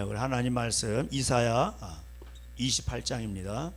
우리 하나님 말씀 이사야 28장입니다.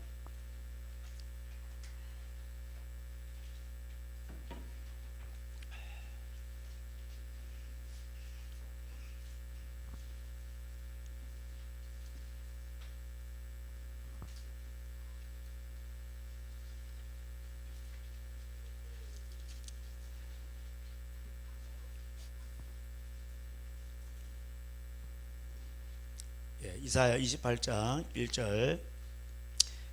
이사야 28장 1절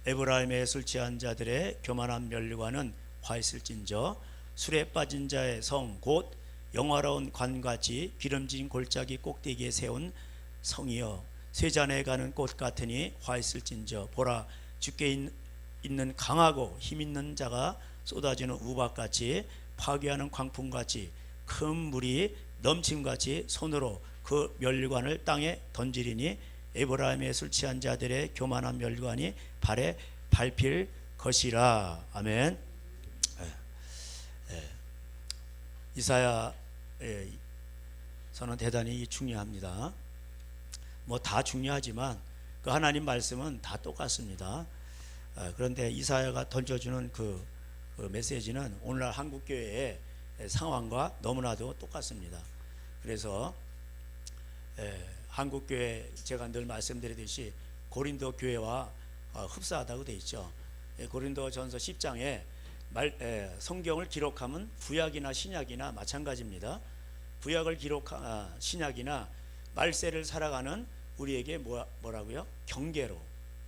에브라임의 술 취한 자들의 교만한 멸류관은 화 있을진저 술에 빠진 자의 성 곧 영화로운 관같이 기름진 골짜기 꼭대기에 세운 성이여 쇠잔에 가는 꽃 같으니 화 있을진저 보라 주께 있는 강하고 힘있는 자가 쏟아지는 우박같이 파괴하는 광풍같이 큰 물이 넘침같이 손으로 그 멸류관을 땅에 던지리니 에브라임의 술 취한 자들의 교만한 멸류관이 발에 밟힐 것이라. 아멘. 이사야 저는 대단히 중요합니다. 뭐 다 중요하지만 그 하나님 말씀은 다 똑같습니다. 그런데 이사야가 던져주는 그 메시지는 오늘날 한국교회의 상황과 너무나도 똑같습니다. 그래서 한국교회 제가 늘 말씀드리듯이 고린도 교회와 흡사하다고 되어 있죠. 고린도 전서 10장에 성경을 기록하면 구약이나 신약이나 마찬가지입니다. 구약을 신약이나 말세를 살아가는 우리에게 뭐라고요?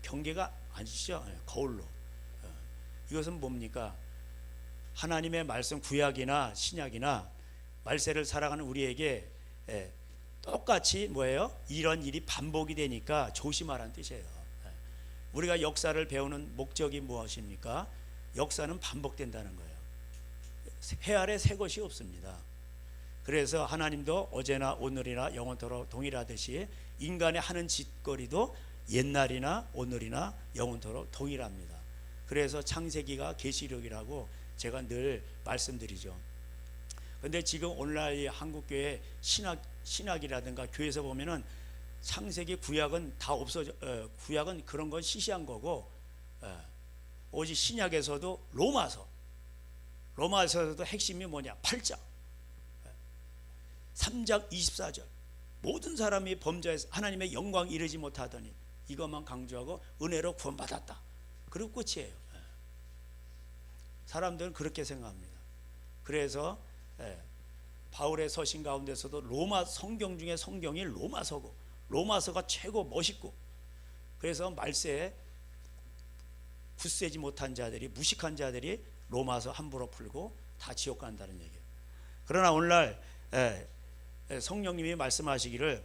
경계가 아니시죠? 거울로. 이것은 뭡니까? 하나님의 말씀 구약이나 신약이나 말세를 살아가는 우리에게 똑같이 뭐예요? 이런 일이 반복이 되니까 조심하라는 뜻이에요. 우리가 역사를 배우는 목적이 무엇입니까? 역사는 반복된다는 거예요. 해 아래 새 것이 없습니다. 그래서 하나님도 어제나 오늘이나 영원토록 동일하듯이 인간의 하는 짓거리도 옛날이나 오늘이나 영원토록 동일합니다. 그래서 창세기가 계시록이라고 제가 늘 말씀드리죠. 근데 지금 오늘날 이 한국교회 신학이라든가 교회에서 보면은 창세기 구약은 다 없어져. 구약은 그런 건 시시한 거고, 오직 신약에서도 로마서에서도 핵심이 뭐냐? 8장 3장 24절 모든 사람이 범죄해서 하나님의 영광 이르지 못하더니 이것만 강조하고 은혜로 구원받았다. 그리고 끝이에요. 사람들은 그렇게 생각합니다. 그래서 바울의 서신 가운데서도 로마 성경 중에 성경이 로마서고 로마서가 최고 멋있고, 그래서 말세에 굳세지 못한 자들이 무식한 자들이 로마서 함부로 풀고 다 지옥 간다는 얘기예요. 그러나 오늘날 성령님이 말씀하시기를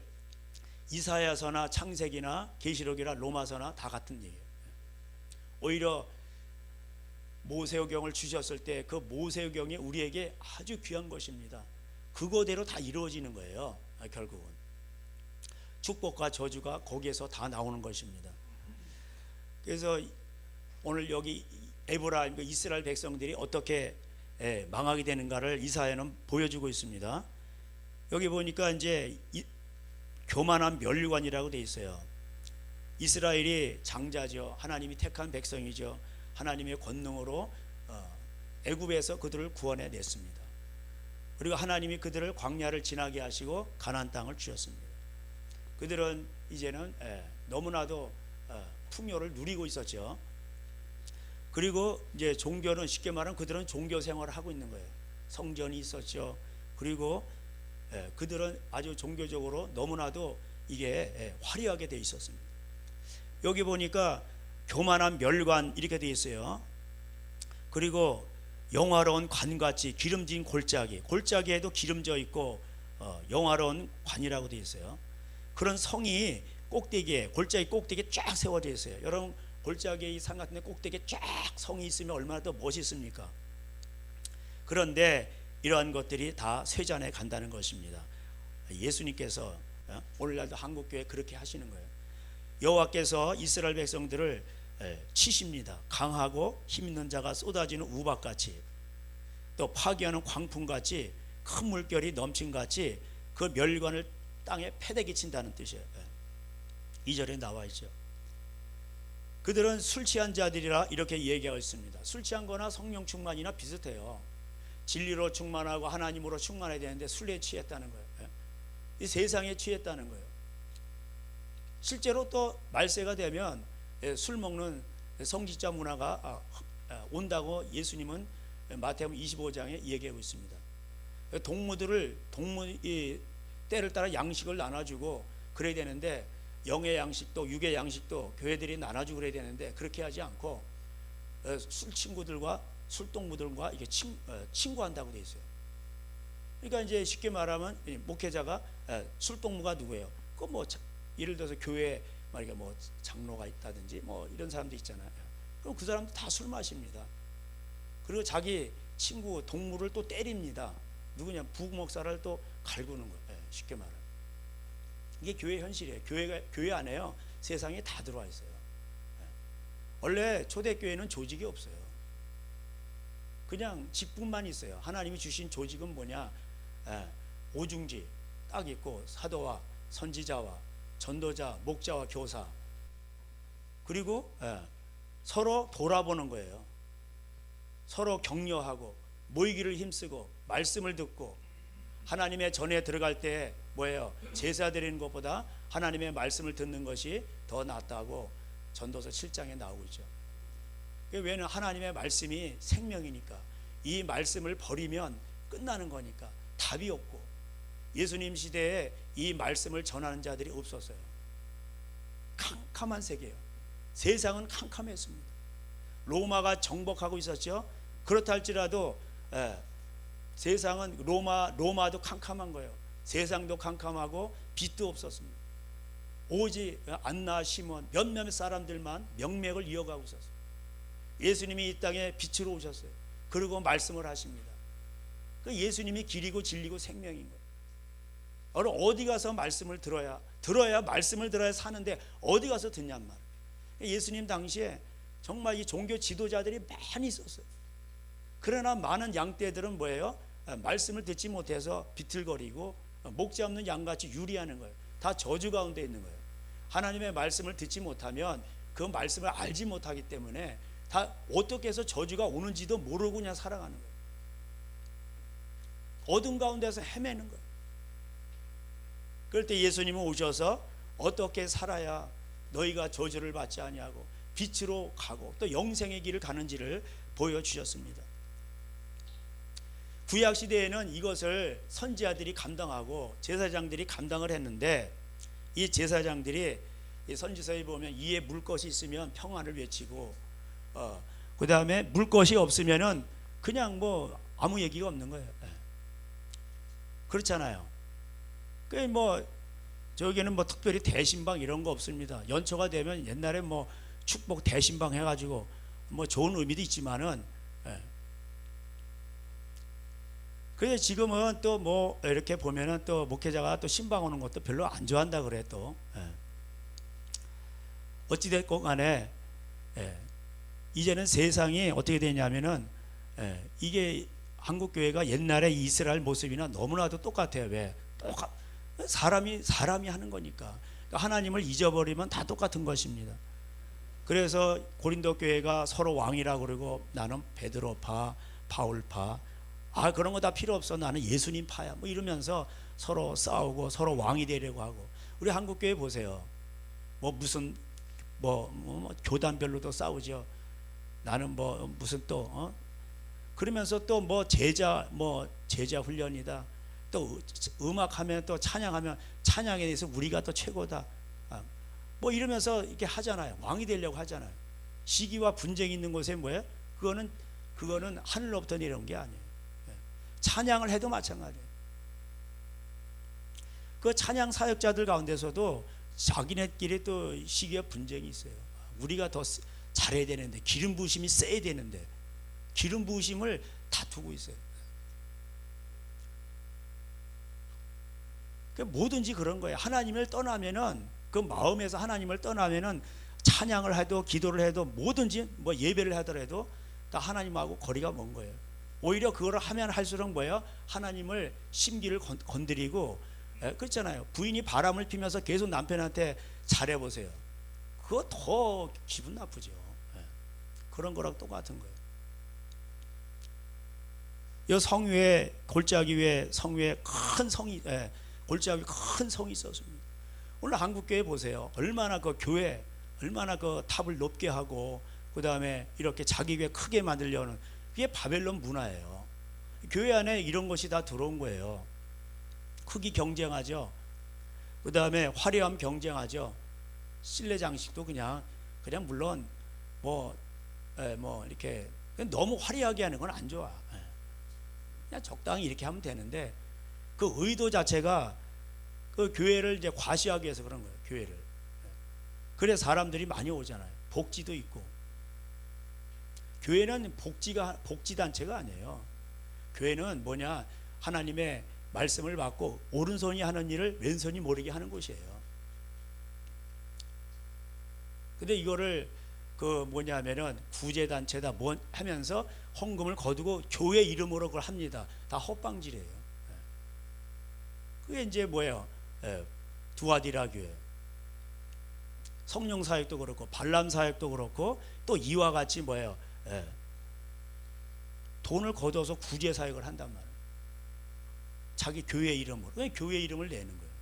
이사야서나 창세기나 계시록이나 로마서나 다 같은 얘기예요. 오히려 모세오경을 주셨을 때 그 모세오경이 우리에게 아주 귀한 것입니다. 그거대로 다 이루어지는 거예요. 결국은 축복과 저주가 거기에서 다 나오는 것입니다. 그래서 오늘 여기 에브라임 이스라엘 백성들이 어떻게 망하게 되는가를 이사야는 보여주고 있습니다. 여기 보니까 이제 교만한 멸류관이라고 되어 있어요. 이스라엘이 장자죠. 하나님이 택한 백성이죠. 하나님의 권능으로 애굽에서 그들을 구원해 냈습니다. 그리고 하나님이 그들을 광야를 지나게 하시고 가나안 땅을 주셨습니다. 그들은 이제는 너무나도 풍요를 누리고 있었죠. 그리고 이제 종교는 쉽게 말하면 그들은 종교 생활을 하고 있는 거예요. 성전이 있었죠. 그리고 그들은 아주 종교적으로 너무나도 이게 화려하게 돼 있었습니다. 여기 보니까 교만한 멸관 이렇게 돼 있어요. 그리고 영화로운 관같이 기름진 골짜기에도 기름져 있고 영화로운 관이라고 돼 있어요. 그런 성이 골짜기 꼭대기에 쫙 세워져 있어요. 여러분 골짜기의 산 같은 데 꼭대기에 쫙 성이 있으면 얼마나 더 멋있습니까? 그런데 이러한 것들이 다 쇠잔에 간다는 것입니다. 예수님께서 오늘날도 한국교회 그렇게 하시는 거예요. 여호와께서 이스라엘 백성들을 치십니다. 강하고 힘있는 자가 쏟아지는 우박같이, 또 파괴하는 광풍같이, 큰 물결이 넘친같이 그 멸관을 땅에 패대기 친다는 뜻이에요. 2절에 나와 있죠. 그들은 술 취한 자들이라 이렇게 얘기하고 있습니다. 술 취한 거나 성령 충만이나 비슷해요. 진리로 충만하고 하나님으로 충만해야 되는데 술에 취했다는 거예요. 이 세상에 취했다는 거예요. 실제로 또 말세가 되면 술 먹는 성직자 문화가 온다고 예수님은 마태복음 25장에 얘기하고 있습니다. 동무들을 때를 따라 양식을 나눠주고 그래야 되는데, 영의 양식도 육의 양식도 교회들이 나눠주고 그래야 되는데 그렇게 하지 않고 술 친구들과 술동무들과 이게 친구한다고 돼 있어요. 그러니까 이제 쉽게 말하면 목회자가 술동무가 누구예요? 그 뭐 예를 들어서 교회 말이야 뭐 장로가 있다든지 뭐 이런 사람도 있잖아요. 그럼 그 사람도 다 술 마십니다. 그리고 자기 친구 동무를 또 때립니다. 누구냐? 부목사를 또 갈구는 거예요. 쉽게 말하면 이게 교회 현실이에요. 교회 안에요 세상이 다 들어와 있어요. 원래 초대교회는 조직이 없어요. 그냥 직분만 있어요. 하나님이 주신 조직은 뭐냐? 오중지 딱 있고 사도와 선지자와 전도자, 목자와 교사, 그리고 서로 돌아보는 거예요. 서로 격려하고 모이기를 힘쓰고 말씀을 듣고, 하나님의 전에 들어갈 때 뭐예요? 제사 드리는 것보다 하나님의 말씀을 듣는 것이 더 낫다고 전도서 7장에 나오고 있죠. 왜냐하면 하나님의 말씀이 생명이니까. 이 말씀을 버리면 끝나는 거니까. 답이 없고, 예수님 시대에 이 말씀을 전하는 자들이 없었어요. 캄캄한 세계예요. 세상은 캄캄했습니다. 로마가 정복하고 있었죠. 그렇다 할지라도 세상은 로마도 캄캄한 거예요. 세상도 캄캄하고 빛도 없었습니다. 오직 안나 시몬 몇몇 사람들만 명맥을 이어가고 있었어요. 예수님이 이 땅에 빛으로 오셨어요. 그리고 말씀을 하십니다. 그 예수님이 길이고 진리고 생명인 거예요. 어디 가서 말씀을 들어야 말씀을 들어야 사는데 어디 가서 듣냔 말이에요. 예수님 당시에 정말 이 종교 지도자들이 많이 있었어요. 그러나 많은 양떼들은 뭐예요? 말씀을 듣지 못해서 비틀거리고 목자 없는 양같이 유리하는 거예요. 다 저주 가운데 있는 거예요. 하나님의 말씀을 듣지 못하면 그 말씀을 알지 못하기 때문에 다 어떻게 해서 저주가 오는지도 모르고 그냥 살아가는 거예요. 어둠 가운데서 헤매는 거예요. 그럴 때 예수님은 오셔서 어떻게 살아야 너희가 저주를 받지 아니하고 빛으로 가고 또 영생의 길을 가는지를 보여주셨습니다. 구약 시대에는 이것을 선지자들이 감당하고 제사장들이 감당을 했는데, 이 제사장들이 이 선지서에 보면 이에 물 것이 있으면 평안을 외치고 그 다음에 물 것이 없으면은 그냥 뭐 아무 얘기가 없는 거예요. 그렇잖아요. 그 뭐 저기는 뭐 특별히 대신방 이런 거 없습니다. 연초가 되면 옛날에 뭐 축복 대신방 해가지고 뭐 좋은 의미도 있지만은, 그래서 지금은 또 뭐 이렇게 보면은 또 목회자가 또 신방 오는 것도 별로 안 좋아한다 그래 또. 어찌됐건 간에 이제는 세상이 어떻게 되냐면은 이게 한국 교회가 옛날의 이스라엘 모습이나 너무나도 똑같아요. 왜? 사람이 하는 거니까. 그러니까 하나님을 잊어버리면 다 똑같은 것입니다. 그래서 고린도 교회가 서로 왕이라고 그러고 나는 베드로파, 바울파, 그런 거 다 필요 없어, 나는 예수님 파야, 뭐 이러면서 서로 싸우고 서로 왕이 되려고 하고. 우리 한국 교회 보세요. 뭐 무슨 뭐 교단별로도 싸우죠. 나는 뭐 무슨 또 그러면서 또 뭐 제자 훈련이다. 또 음악하면 또 찬양하면 찬양에 대해서 우리가 또 최고다. 뭐 이러면서 이렇게 하잖아요. 왕이 되려고 하잖아요. 시기와 분쟁이 있는 곳에 뭐예요? 그거는 하늘로부터 내려온 게 아니에요. 찬양을 해도 마찬가지예요. 그 찬양 사역자들 가운데서도 자기네끼리 또 시기와 분쟁이 있어요. 우리가 더 잘해야 되는데, 기름 부으심이 세야 되는데 기름 부으심을 다투고 있어요. 뭐든지 그런 거예요. 하나님을 떠나면은, 그 마음에서 하나님을 떠나면은 찬양을 해도 기도를 해도 뭐든지 뭐 예배를 하더라도 다 하나님하고 거리가 먼 거예요. 오히려 그걸 하면 할수록 뭐예요? 하나님을 심기를 건드리고 예, 그렇잖아요. 부인이 바람을 피면서 계속 남편한테 잘해보세요. 그거 더 기분 나쁘죠. 예, 그런 거랑 똑같은 거예요. 이 성위에 골짜기 위에 성위에 큰 성이 골짜기 큰 성이 있었습니다. 오늘 한국 교회 보세요. 얼마나 그 교회 얼마나 그 탑을 높게 하고 그 다음에 이렇게 자기 교회 크게 만들려는 그게 바벨론 문화예요. 교회 안에 이런 것이 다 들어온 거예요. 크기 경쟁하죠. 그 다음에 화려함 경쟁하죠. 실내 장식도 그냥 물론 뭐 이렇게 너무 화려하게 하는 건 안 좋아. 그냥 적당히 이렇게 하면 되는데 그 의도 자체가 그 교회를 이제 과시하기 위해서 그런 거예요. 교회를. 그래 사람들이 많이 오잖아요. 복지도 있고. 교회는 복지 단체가 아니에요. 교회는 뭐냐, 하나님의 말씀을 받고 오른손이 하는 일을 왼손이 모르게 하는 곳이에요. 근데 이거를 그 뭐냐면은 구제 단체다 뭐 하면서 헌금을 거두고 교회 이름으로 그걸 합니다. 다 헛방질이에요. 그게 이제 뭐예요? 두아디라 교회. 성령 사역도 그렇고 발람 사역도 그렇고 또 이와 같이 뭐예요? 돈을 거둬서 구제 사역을 한단 말이에요. 자기 교회 이름으로. 왜 교회 이름을 내는 거예요?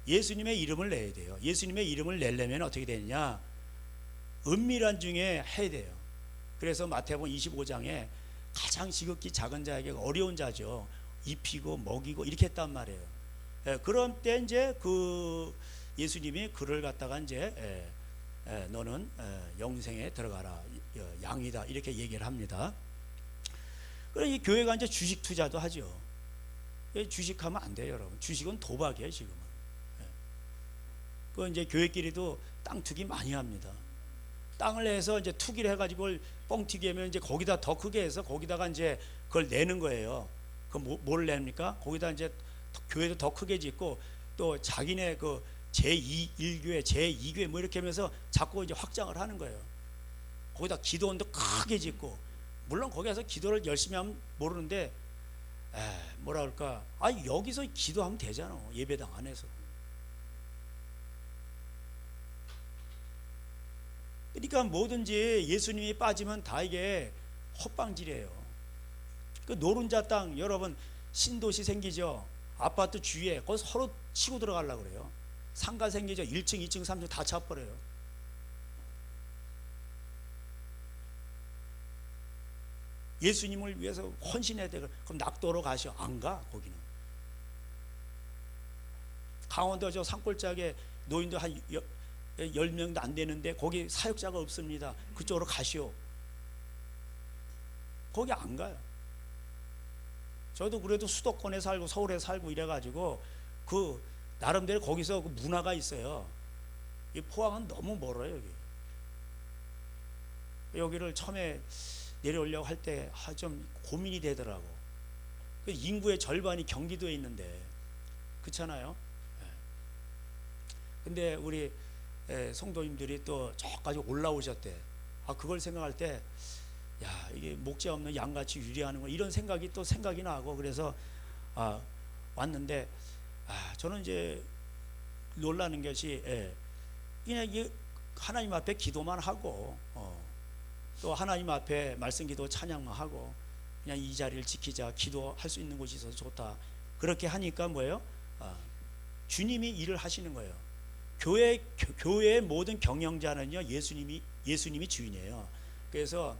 예수님의 이름을 내야 돼요. 예수님의 이름을 내려면 어떻게 되느냐? 은밀한 중에 해야 돼요. 그래서 마태복음 25장에 가장 지극히 작은 자에게 어려운 자죠. 입히고 먹이고 이렇게 했단 말이에요. 그런 때 이제 그 예수님이 그를 갖다가 이제 너는 영생에 들어가라, 양이다 이렇게 얘기를 합니다. 그래서 이 교회가 이제 주식 투자도 하죠. 주식하면 안 돼요, 여러분. 주식은 도박이에요, 지금은. 그 이제 교회끼리도 땅 투기 많이 합니다. 땅을 해서 이제 투기를 해가지고 뻥튀기 하면 이제 거기다 더 크게 해서 거기다가 이제 그걸 내는 거예요. 그 뭘 냅니까? 거기다 이제 교회도 더 크게 짓고 또 자기네 그 제1교회, 제2교회 뭐 이렇게 하면서 자꾸 이제 확장을 하는 거예요. 거기다 기도원도 크게 짓고, 물론 거기 가서 기도를 열심히 하면 모르는데, 뭐라 그럴까? 여기서 기도하면 되잖아. 예배당 안에서. 그러니까 뭐든지 예수님이 빠지면 다 이게 헛방질이에요. 그 노른자 땅, 여러분 신도시 생기죠. 아파트 주위에 거기 서로 치고 들어가려고 그래요. 상가 생기죠. 1층, 2층, 3층 다 차버려요. 예수님을 위해서 헌신해야 돼. 그럼 낙도로 가시오. 안 가, 거기는. 강원도 저 산골짜기에 노인도 한 10명도 안 되는데 거기 사역자가 없습니다. 그쪽으로 가시오. 거기 안 가요. 저도 그래도 수도권에 살고 서울에 살고 이래가지고 그 나름대로 거기서 그 문화가 있어요. 이 포항은 너무 멀어요. 여기를 처음에 내려오려고 할 때 좀 고민이 되더라고. 그 인구의 절반이 경기도에 있는데, 그렇잖아요. 근데 우리 성도님들이 또 저까지 올라오셨대. 그걸 생각할 때, 야, 이게 목재 없는 양같이 유리하는 거, 이런 생각이 또 생각이 나고, 그래서 왔는데, 저는 이제 놀라는 것이, 그냥 하나님 앞에 기도만 하고, 또 하나님 앞에 말씀 기도 찬양만 하고, 그냥 이 자리를 지키자, 기도할 수 있는 곳이 있어서 좋다. 그렇게 하니까 뭐예요? 주님이 일을 하시는 거예요. 교회의 모든 경영자는요, 예수님이 주인이에요. 그래서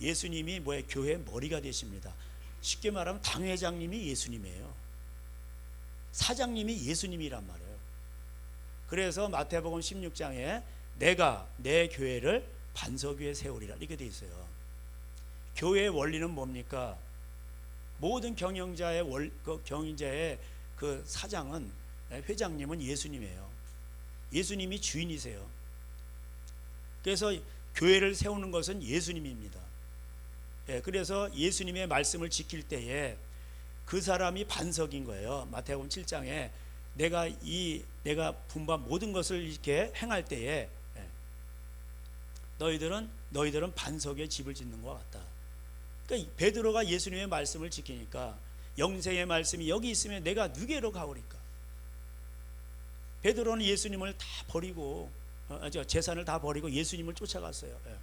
예수님이 뭐예요? 교회의 머리가 되십니다. 쉽게 말하면 당회장님이 예수님이에요. 사장님이 예수님이란 말이에요. 그래서 마태복음 16장에 내가 내 교회를 반석 위에 세우리라 이렇게 돼 있어요. 교회의 원리는 뭡니까? 모든 경영자의 경영자의 그 사장은, 회장님은 예수님이에요. 예수님이 주인이세요. 그래서 교회를 세우는 것은 예수님입니다. 그래서 예수님의 말씀을 지킬 때에 그 사람이 반석인 거예요. 마태복음 7장에 내가 분반 모든 것을 이렇게 행할 때에 너희들은 반석에 집을 짓는 것 같다. 그러니까 베드로가 예수님의 말씀을 지키니까 영생의 말씀이 여기 있으면 내가 누게로 가오리까? 베드로는 예수님을 다 버리고 재산을 다 버리고 예수님을 쫓아갔어요. 예.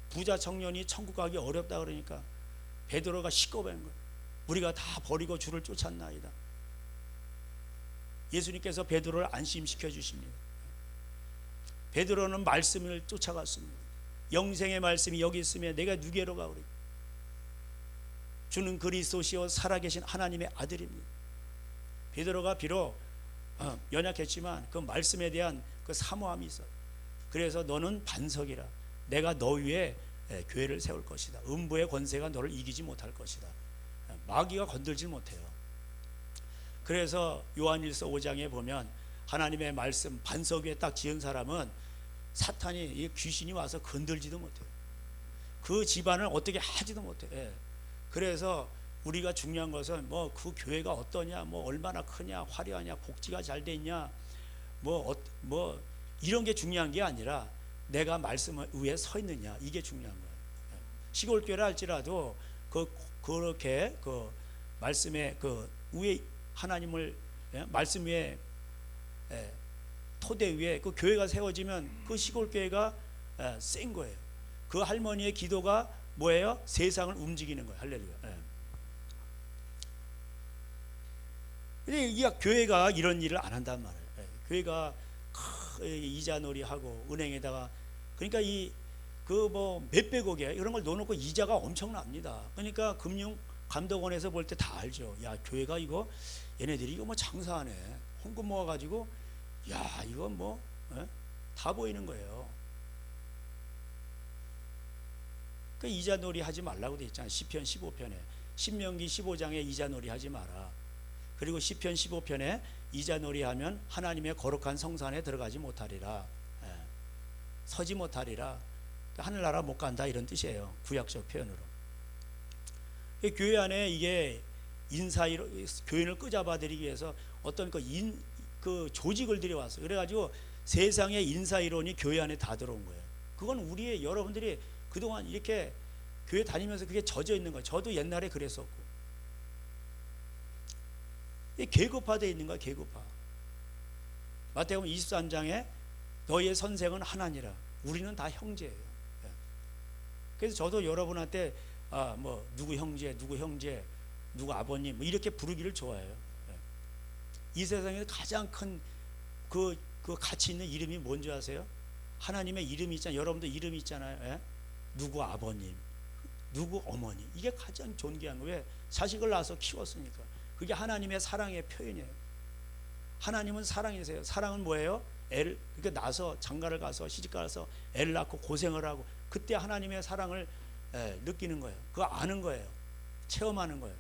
부자 청년이 천국 가기 어렵다 그러니까 베드로가 시꺼맨 거예요. 우리가 다 버리고 주를 쫓았나이다. 예수님께서 베드로를 안심시켜 주십니다. 베드로는 말씀을 쫓아갔습니다. 영생의 말씀이 여기 있으면 내가 누게로 가오리. 주는 그리스도시요 살아계신 하나님의 아들입니다. 베드로가 비록 연약했지만 그 말씀에 대한 그 사모함이 있어요. 그래서 너는 반석이라. 내가 너 위에 교회를 세울 것이다. 음부의 권세가 너를 이기지 못할 것이다. 마귀가 건들지 못해요. 그래서 요한일서 5장에 보면 하나님의 말씀 반석 위에 딱 지은 사람은 사탄이 귀신이 와서 건들지도 못해요. 그 집안을 어떻게 하지도 못해요. 예. 그래서 우리가 중요한 것은 뭐 그 교회가 어떠냐, 뭐 얼마나 크냐, 화려하냐, 복지가 잘 돼 있냐, 뭐 이런 게 중요한 게 아니라 내가 말씀 위에 서 있느냐, 이게 중요한 거예요. 시골 교회라 할지라도 그렇게 그 말씀의 그 위에 하나님을 말씀 위에 토대 위에 그 교회가 세워지면 그 시골 교회가 센 거예요. 그 할머니의 기도가 뭐예요? 세상을 움직이는 거예요. 할렐루야. 근데 이 교회가 이런 일을 안 한단 말이에요. 교회가 이자놀이 하고 은행에다가 그러니까 그 뭐 몇백억에 이런 걸 넣어놓고 이자가 엄청납니다. 그러니까 금융감독원에서 볼 때 다 알죠. 야, 교회가 이거 얘네들이 이거 뭐 장사하네. 헌금 모아가지고 야, 이건 뭐 다 보이는 거예요. 그 이자놀이 하지 말라고 돼 있잖아요. 시편 15편에 신명기 15장에 이자놀이 하지 마라. 그리고 시편 15편에 이자놀이 하면 하나님의 거룩한 성산에 들어가지 못하리라. 서지 못하리라. 하늘나라 못 간다 이런 뜻이에요. 구약적 표현으로. 교회 안에 이게 교인을 끄잡아들이기 위해서 어떤 그 조직을 들여왔어요. 그래가지고 세상의 인사이론이 교회 안에 다 들어온 거예요. 그건 여러분들이 그동안 이렇게 교회 다니면서 그게 젖어 있는 거예요. 저도 옛날에 그랬었고. 계급화되어 있는 거야, 계급화. 마태복음 23장에 너희의 선생은 하나니라. 우리는 다 형제예요. 그래서 저도 여러분한테 뭐 누구 형제, 누구 아버님 뭐 이렇게 부르기를 좋아해요. 이 세상에 가장 큰 그 가치 있는 이름이 뭔지 아세요? 하나님의 이름이 있잖아요. 여러분도 이름이 있잖아요. 누구 아버님, 누구 어머니. 이게 가장 존귀한 거예요. 왜? 자식을 낳아서 키웠으니까. 그게 하나님의 사랑의 표현이에요. 하나님은 사랑이세요. 사랑은 뭐예요? 애를 그러니까 낳아서 장가를 가서 시집 가서 애를 낳고 고생을 하고 그때 하나님의 사랑을 느끼는 거예요. 그거 아는 거예요. 체험하는 거예요.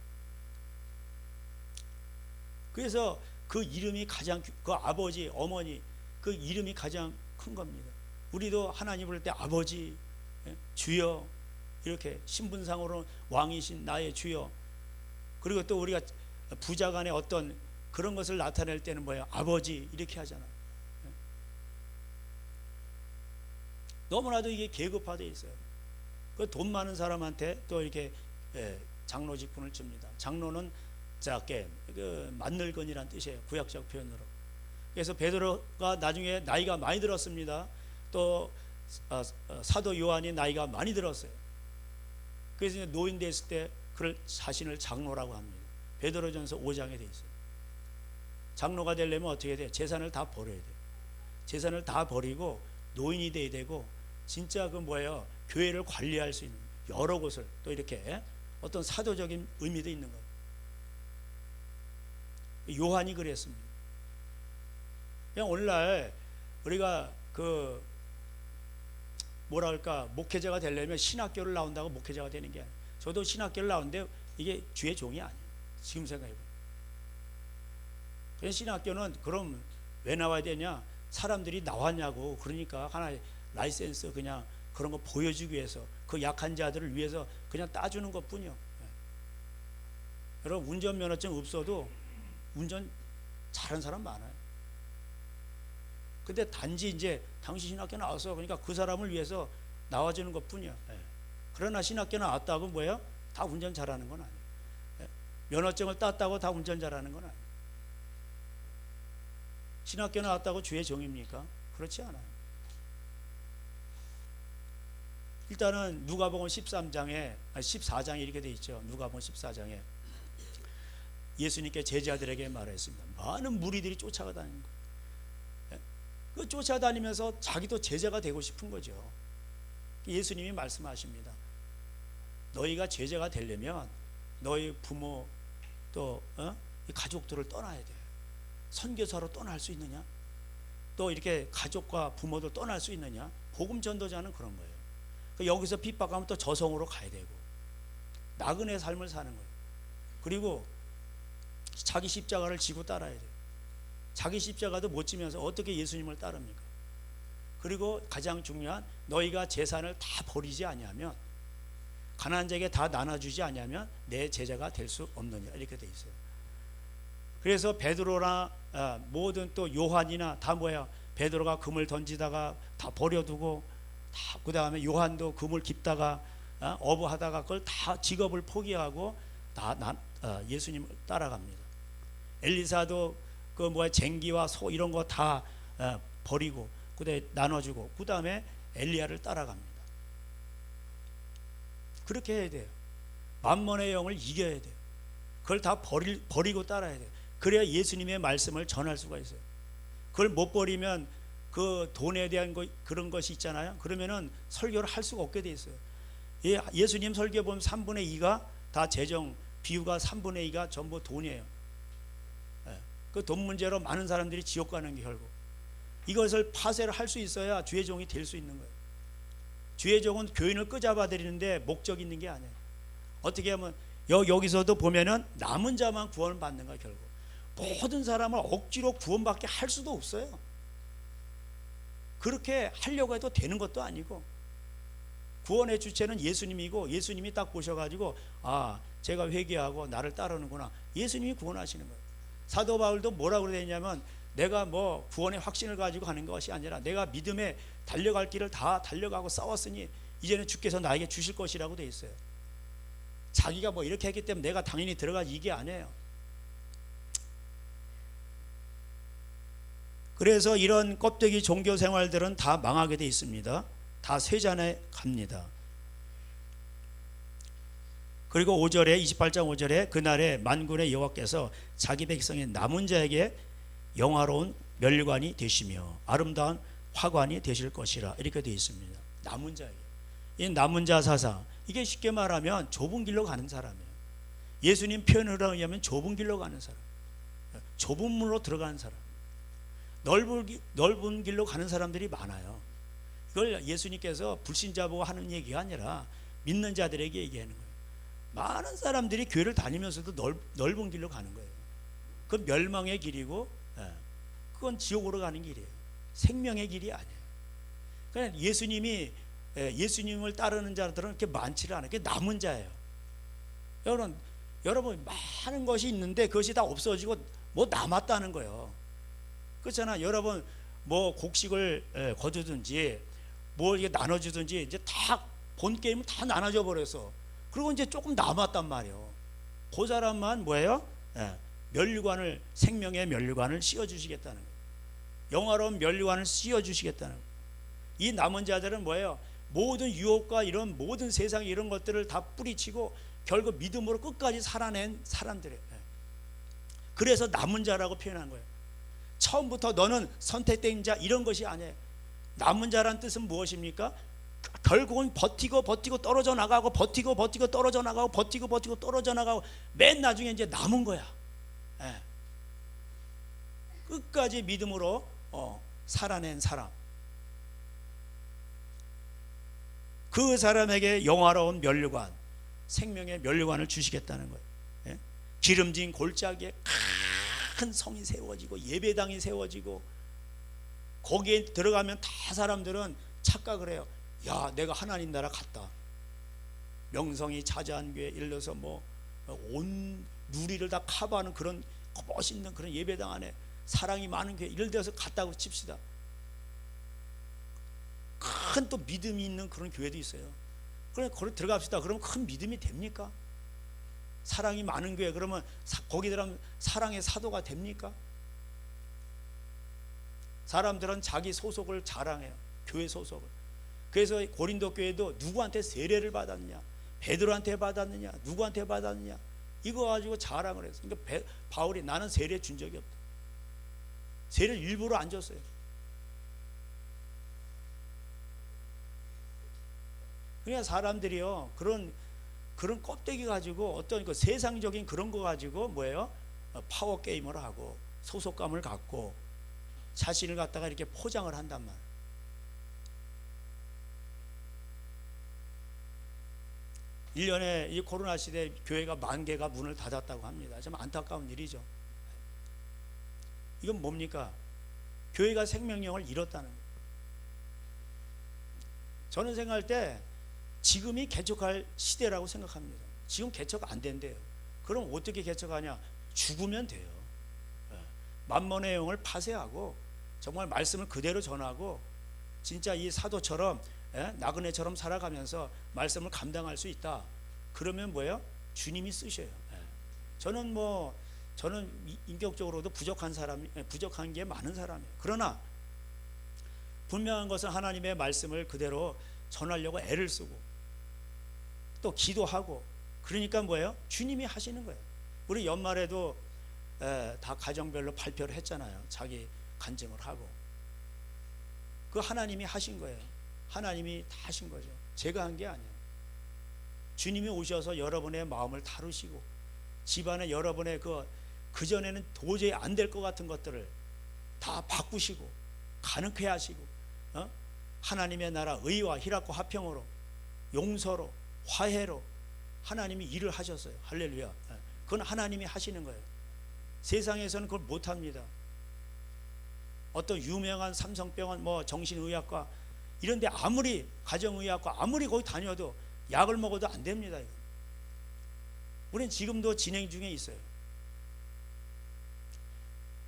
그래서 그 이름이 가장 그 아버지, 어머니 그 이름이 가장 큰 겁니다. 우리도 하나님 부를 때 아버지, 주여 이렇게 신분상으로 왕이신 나의 주여. 그리고 또 우리가 부자간의 어떤 그런 것을 나타낼 때는 뭐예요? 아버지 이렇게 하잖아. 너무나도 이게 계급화되어 있어요. 그 돈 많은 사람한테 또 이렇게 장로 직분을 줍니다. 장로는 작게 그 만늙은이란 뜻이에요. 구약적 표현으로. 그래서 베드로가 나중에 나이가 많이 들었습니다. 또 사도 요한이 나이가 많이 들었어요. 그래서 노인 됐을 때 그를 자신을 장로라고 합니다. 베드로전서 5장에 돼 있어요. 장로가 되려면 어떻게 돼요? 재산을 다 버려야 돼요. 재산을 다 버리고 노인이 돼야 되고 진짜 그 뭐예요? 교회를 관리할 수 있는 여러 곳을 또 이렇게 어떤 사도적인 의미도 있는 거예요. 요한이 그랬습니다. 그냥 오늘날 우리가 그 뭐라 할까 목회자가 되려면 신학교를 나온다고 목회자가 되는 게 아니에요. 저도 신학교를 나오는데 이게 주의 종이 아니에요. 지금 생각해보면. 그래서 신학교는 그럼 왜 나와야 되냐? 사람들이 나왔냐고. 그러니까 하나의 라이센스 그냥 그런 거 보여주기 위해서 그 약한 자들을 위해서 그냥 따주는 것 뿐이요. 여러분 운전면허증 없어도 운전 잘하는 사람 많아요. 근데 단지 이제 당신 신학교 나와서 그러니까 그 사람을 위해서 나와주는 것 뿐이야. 그러나 신학교 나왔다고 뭐예요? 다 운전 잘하는 건 아니에요. 면허증을 땄다고 다 운전 잘하는 건 아니에요. 신학교 나왔다고 주의 종입니까? 그렇지 않아요. 일단은 누가복음 14장에 이렇게 돼 있죠. 누가복음 14장에 예수님께 제자들에게 말했습니다. 많은 무리들이 쫓아다니는 거예요. 그 쫓아다니면서 자기도 제자가 되고 싶은 거죠. 예수님이 말씀하십니다. 너희가 제자가 되려면 너희 부모 또 가족들을 떠나야 돼. 선교사로 떠날 수 있느냐? 또 이렇게 가족과 부모들 떠날 수 있느냐? 복음 전도자는 그런 거예요. 여기서 핍박하면 또 저성으로 가야 되고 나그네 삶을 사는 거예요. 그리고 자기 십자가를 지고 따라야 돼요. 자기 십자가도 못 지면서 어떻게 예수님을 따릅니까? 그리고 가장 중요한, 너희가 재산을 다 버리지 아니하면, 가난한 자에게 다 나눠주지 아니하면 내 제자가 될 수 없느니라, 이렇게 돼 있어요. 그래서 베드로나 모든 또 요한이나 다 뭐야, 베드로가 금을 던지다가 다 버려두고, 다 그 다음에 요한도 금을 깁다가 어부하다가 그걸 다 직업을 포기하고 다 예수님을 따라갑니다. 엘리사도 그 뭐야, 쟁기와 소 이런 거 다 버리고 그다음에 나눠주고 그 다음에 엘리야를 따라갑니다. 그렇게 해야 돼요. 만몬의 영을 이겨야 돼요. 그걸 다 버리고 따라야 돼요. 그래야 예수님의 말씀을 전할 수가 있어요. 그걸 못 버리면 그 돈에 대한 그런 것이 있잖아요. 그러면은 설교를 할 수가 없게 돼 있어요. 예수님 설교 보면 3분의 2가 다 재정, 비유가 3분의 2가 전부 돈이에요. 그 돈 문제로 많은 사람들이 지옥 가는 게 결국. 이것을 파쇄를 할 수 있어야 주의 종이 될 수 있는 거예요. 주의 종은 교인을 끄잡아 들이는데 목적 있는 게 아니에요. 어떻게 하면 여기서도 보면은 남은 자만 구원을 받는 거야. 결국 모든 사람을 억지로 구원받게 할 수도 없어요. 그렇게 하려고 해도 되는 것도 아니고, 구원의 주체는 예수님이고, 예수님이 딱 보셔가지고 제가 회개하고 나를 따르는구나, 예수님이 구원하시는 거예요. 사도 바울도 뭐라고 그랬냐면, 내가 뭐 구원의 확신을 가지고 가는 것이 아니라 내가 믿음에 달려갈 길을 다 달려가고 싸웠으니 이제는 주께서 나에게 주실 것이라고 돼 있어요. 자기가 뭐 이렇게 했기 때문에 내가 당연히 들어가지, 이게 아니에요. 그래서 이런 껍데기 종교 생활들은 다 망하게 돼 있습니다. 다 쇠잔에 갑니다. 그리고 5절에 28장 5절에 그날에 만군의 여호와께서 자기 백성의 남은 자에게 영화로운 멸관이 되시며 아름다운 화관이 되실 것이라, 이렇게 되어 있습니다. 남은 자에게. 이 남은 자 사상, 이게 쉽게 말하면 좁은 길로 가는 사람이에요. 예수님 표현으로 의하면 좁은 길로 가는 사람, 좁은 문으로 들어가는 사람, 넓은 길로 가는 사람들이 많아요. 이걸 예수님께서 불신자 보고 하는 얘기가 아니라 믿는 자들에게 얘기하는 거예요. 많은 사람들이 교회를 다니면서도 넓은 길로 가는 거예요. 그건 멸망의 길이고, 그건 지옥으로 가는 길이에요. 생명의 길이 아니에요. 그냥 예수님을 따르는 자들은 그렇게 많지를 않아요. 그게 남은 자예요. 여러분 많은 것이 있는데 그것이 다 없어지고 뭐 남았다는 거예요. 그렇잖아. 여러분 뭐 곡식을 거두든지 뭘 이게 나눠주든지 이제 다 본 게임은 다 나눠져 버려서, 그리고 이제 조금 남았단 말이에요. 그 사람만 뭐예요? 멸관을, 생명의 멸관을 씌워주시겠다는 거예요. 영화로운 멸관을 씌워주시겠다는 거예요. 이 남은 자들은 뭐예요? 모든 유혹과 이런 모든 세상의 이런 것들을 다 뿌리치고 결국 믿음으로 끝까지 살아낸 사람들이에요. 그래서 남은 자라고 표현한 거예요. 처음부터 너는 선택된 자 이런 것이 아니에요. 남은 자란 뜻은 무엇입니까? 결국은 버티고 떨어져 나가고 버티고 떨어져 나가고 버티고 떨어져 나가고 맨 나중에 이제 남은 거야. 끝까지 믿음으로 살아낸 사람, 그 사람에게 영화로운 멸류관, 생명의 멸류관을 주시겠다는 거예요. 기름진 골짜기에 큰 성이 세워지고 예배당이 세워지고, 거기에 들어가면 다 사람들은 착각을 해요. 야, 내가 하나님 나라 갔다. 명성이 자자한 교회, 예를 들어서 뭐 온 누리를 다 커버하는 그런 멋있는 그런 예배당 안에 사랑이 많은 교회, 예를 들어서 갔다고 칩시다. 큰 또 믿음이 있는 그런 교회도 있어요. 그래, 거기 들어갑시다. 그러면 큰 믿음이 됩니까? 사랑이 많은 교회, 그러면 거기 들어가면 사랑의 사도가 됩니까? 사람들은 자기 소속을 자랑해요. 교회 소속을. 그래서 고린도 교회도 누구한테 세례를 받았느냐, 베드로한테 받았느냐, 누구한테 받았느냐, 이거 가지고 자랑을 했어요. 그러니까 바울이 나는 세례 준 적이 없다. 세례를 일부러 안 줬어요. 그러니까 사람들이요, 그런 껍데기 가지고 어떤 그 세상적인 그런 거 가지고 뭐예요? 파워 게임을 하고 소속감을 갖고 자신을 갖다가 이렇게 포장을 한단 말이에요. 일 년에 이 코로나 시대에 교회가 10,000개가 문을 닫았다고 합니다. 참 안타까운 일이죠. 이건 뭡니까? 교회가 생명력을 잃었다는 거예요. 저는 생각할 때 지금이 개척할 시대라고 생각합니다. 지금 개척 안 된대요. 그럼 어떻게 개척하냐? 죽으면 돼요. 만몬의 영을 파쇄하고 정말 말씀을 그대로 전하고 진짜 이 사도처럼 나그네처럼 살아가면서 말씀을 감당할 수 있다. 그러면 뭐예요? 주님이 쓰셔요. 저는 인격적으로도 부족한 게 많은 사람이에요. 그러나 분명한 것은 하나님의 말씀을 그대로 전하려고 애를 쓰고 또 기도하고, 그러니까 뭐예요? 주님이 하시는 거예요. 우리 연말에도 다 가정별로 발표를 했잖아요. 자기 간증을 하고. 그 하나님이 하신 거예요. 하나님이 다 하신 거죠. 제가 한 게 아니에요. 주님이 오셔서 여러분의 마음을 다루시고 집안에 여러분의 그전에는 도저히 안 될 것 같은 것들을 다 바꾸시고 가능케 하시고, 하나님의 나라 의와 희락과 화평으로, 용서로, 화해로 하나님이 일을 하셨어요. 할렐루야. 그건 하나님이 하시는 거예요. 세상에서는 그걸 못합니다. 어떤 유명한 삼성병원 정신의학과 이런데 아무리 가정의학과 아무리 거기 다녀도 약을 먹어도 안 됩니다. 이거. 우리는 지금도 진행 중에 있어요.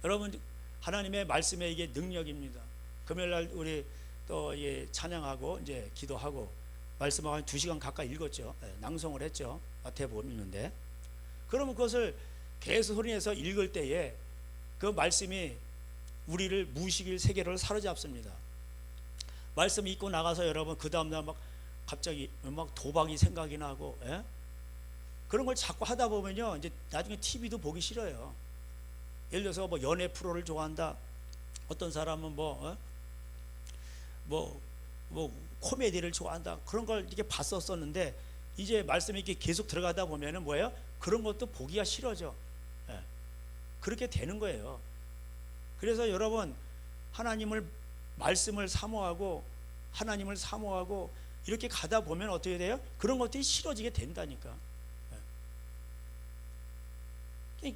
여러분, 하나님의 말씀에 이게 능력입니다. 금요일날 우리 또 찬양하고 이제 기도하고 말씀하고 한 2시간 가까이 읽었죠. 낭송을 했죠. 마태복음 읽는데. 그러면 그것을 계속 소리내서 읽을 때에 그 말씀이 우리를 무의식의 세계를 사로잡습니다. 말씀 읽고 나가서 여러분 그 다음날 갑자기 도박이 생각이 나고, 그런 걸 자꾸 하다 보면요, 이제 나중에 TV도 보기 싫어요. 예를 들어서 연애 프로를 좋아한다. 어떤 사람은 코미디를 좋아한다. 그런 걸 이렇게 봤었었는데 이제 말씀이 이렇게 계속 들어가다 보면은 뭐예요? 그런 것도 보기가 싫어져. 그렇게 되는 거예요. 그래서 여러분, 말씀을 사모하고 하나님을 사모하고 이렇게 가다 보면 어떻게 돼요? 그런 것들이 싫어지게 된다니까.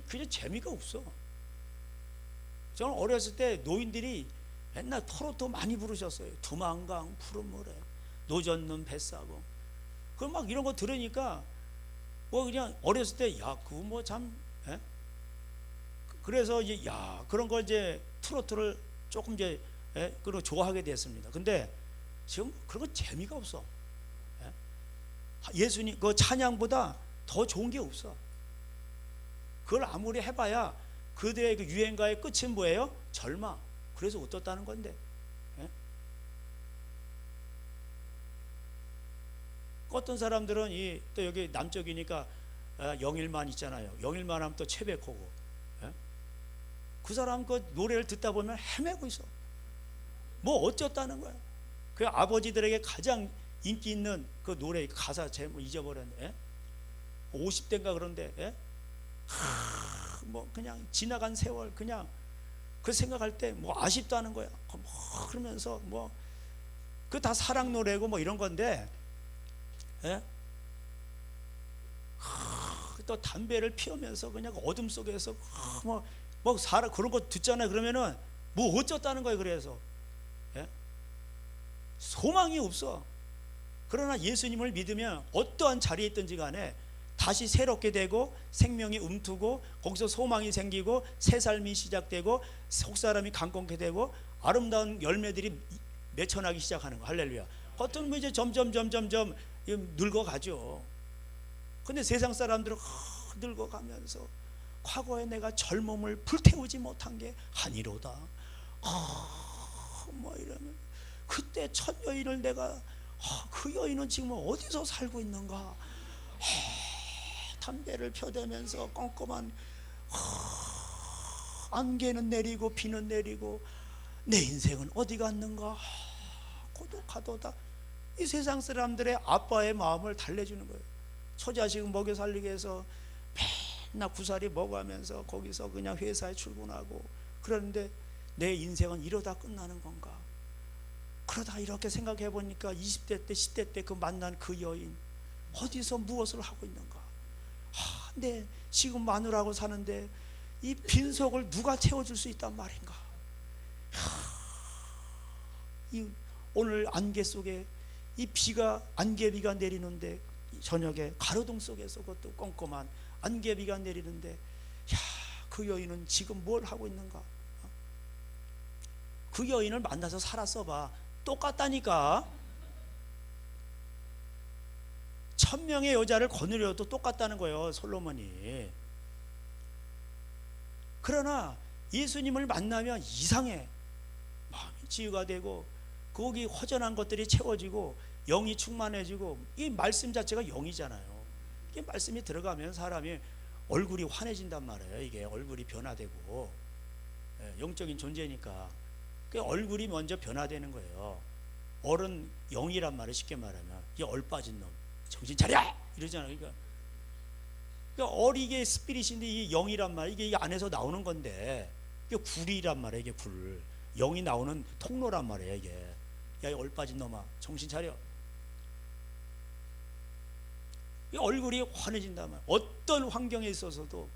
그냥 재미가 없어. 저는 어렸을 때 노인들이 맨날 토로토 많이 부르셨어요. 두만강 푸른 물에 노젓는 뱃사고. 그 이런 거 들으니까 그냥 어렸을 때 그거 참. 그래서 이제 그런 거 이제 트로트를 조금 이제 그리고 좋아하게 됐습니다. 근데 지금 그런 거 재미가 없어. 예수님 그 찬양보다 더 좋은 게 없어. 그걸 아무리 해봐야 그들의 그 유행가의 끝은 뭐예요? 절망. 그래서 어떻다는 건데. 어떤 사람들은 또 여기 남쪽이니까 영일만 있잖아요. 영일만 하면 또 최백호고. 그 사람 그 노래를 듣다 보면 헤매고 있어. 어쩌다는 거야. 그 아버지들에게 가장 인기 있는 그 노래 가사 제목 잊어버렸네. 50대인가 그런데. 그냥 지나간 세월 그냥 그 생각할 때 아쉽다는 거야. 그러면서 그 다 사랑 노래고 이런 건데, 또 담배를 피우면서 그냥 어둠 속에서 그런 거 듣잖아요. 그러면은 어쩌다는 거예요. 그래서 소망이 없어. 그러나 예수님을 믿으면 어떠한 자리에 있든지 간에 다시 새롭게 되고 생명이 움트고 거기서 소망이 생기고 새 삶이 시작되고 속사람이 강건케 되고 아름다운 열매들이 맺혀나기 시작하는 거. 할렐루야. 어떤 이제 점점 늙어가죠. 근데 세상 사람들은 늙어가면서 과거에 내가 젊음을 불태우지 못한 게 아니로다. 그때 첫 여인을 내가 그 여인은 지금 어디서 살고 있는가? 담배를 펴대면서 꼼꼼한 안개는 내리고 비는 내리고 내 인생은 어디 갔는가? 고독하도다. 이 세상 사람들의 아빠의 마음을 달래주는 거예요. 처자식 먹여 살리기 위해서 맨날 구사리 먹어가면서 거기서 그냥 회사에 출근하고 그러는데 내 인생은 이러다 끝나는 건가? 그러다 이렇게 생각해 보니까 20대 때 10대 때 그 만난 그 여인 어디서 무엇을 하고 있는가? 근데 지금 마누라하고 사는데 이 빈속을 누가 채워줄 수 있단 말인가? 이 오늘 안개 속에 이 비가 안개비가 내리는데 저녁에 가로등 속에서 그것도 꼼꼼한 안개비가 내리는데 그 여인은 지금 뭘 하고 있는가? 그 여인을 만나서 살았어 봐. 똑같다니까. 1000명의 여자를 거느려도 똑같다는 거예요, 솔로몬이. 그러나 예수님을 만나면 이상해. 마음이 치유가 되고 거기 허전한 것들이 채워지고 영이 충만해지고, 이 말씀 자체가 영이잖아요. 이 말씀이 들어가면 사람이 얼굴이 환해진단 말이에요. 이게 얼굴이 변화되고, 영적인 존재니까 그 얼굴이 먼저 변화되는 거예요. 어른 영이란 말을 쉽게 말하면 이 얼빠진 놈 정신 차려 이러잖아요. 그러니까 어리게 스피릿인데 이 영이란 말, 이게 이 안에서 나오는 건데 이게 굴이란 말이에요. 이게 굴, 영이 나오는 통로란 말이에요. 이게 야, 이 얼빠진 놈아 정신 차려. 이 얼굴이 환해진단 말이에요. 어떤 환경에 있어서도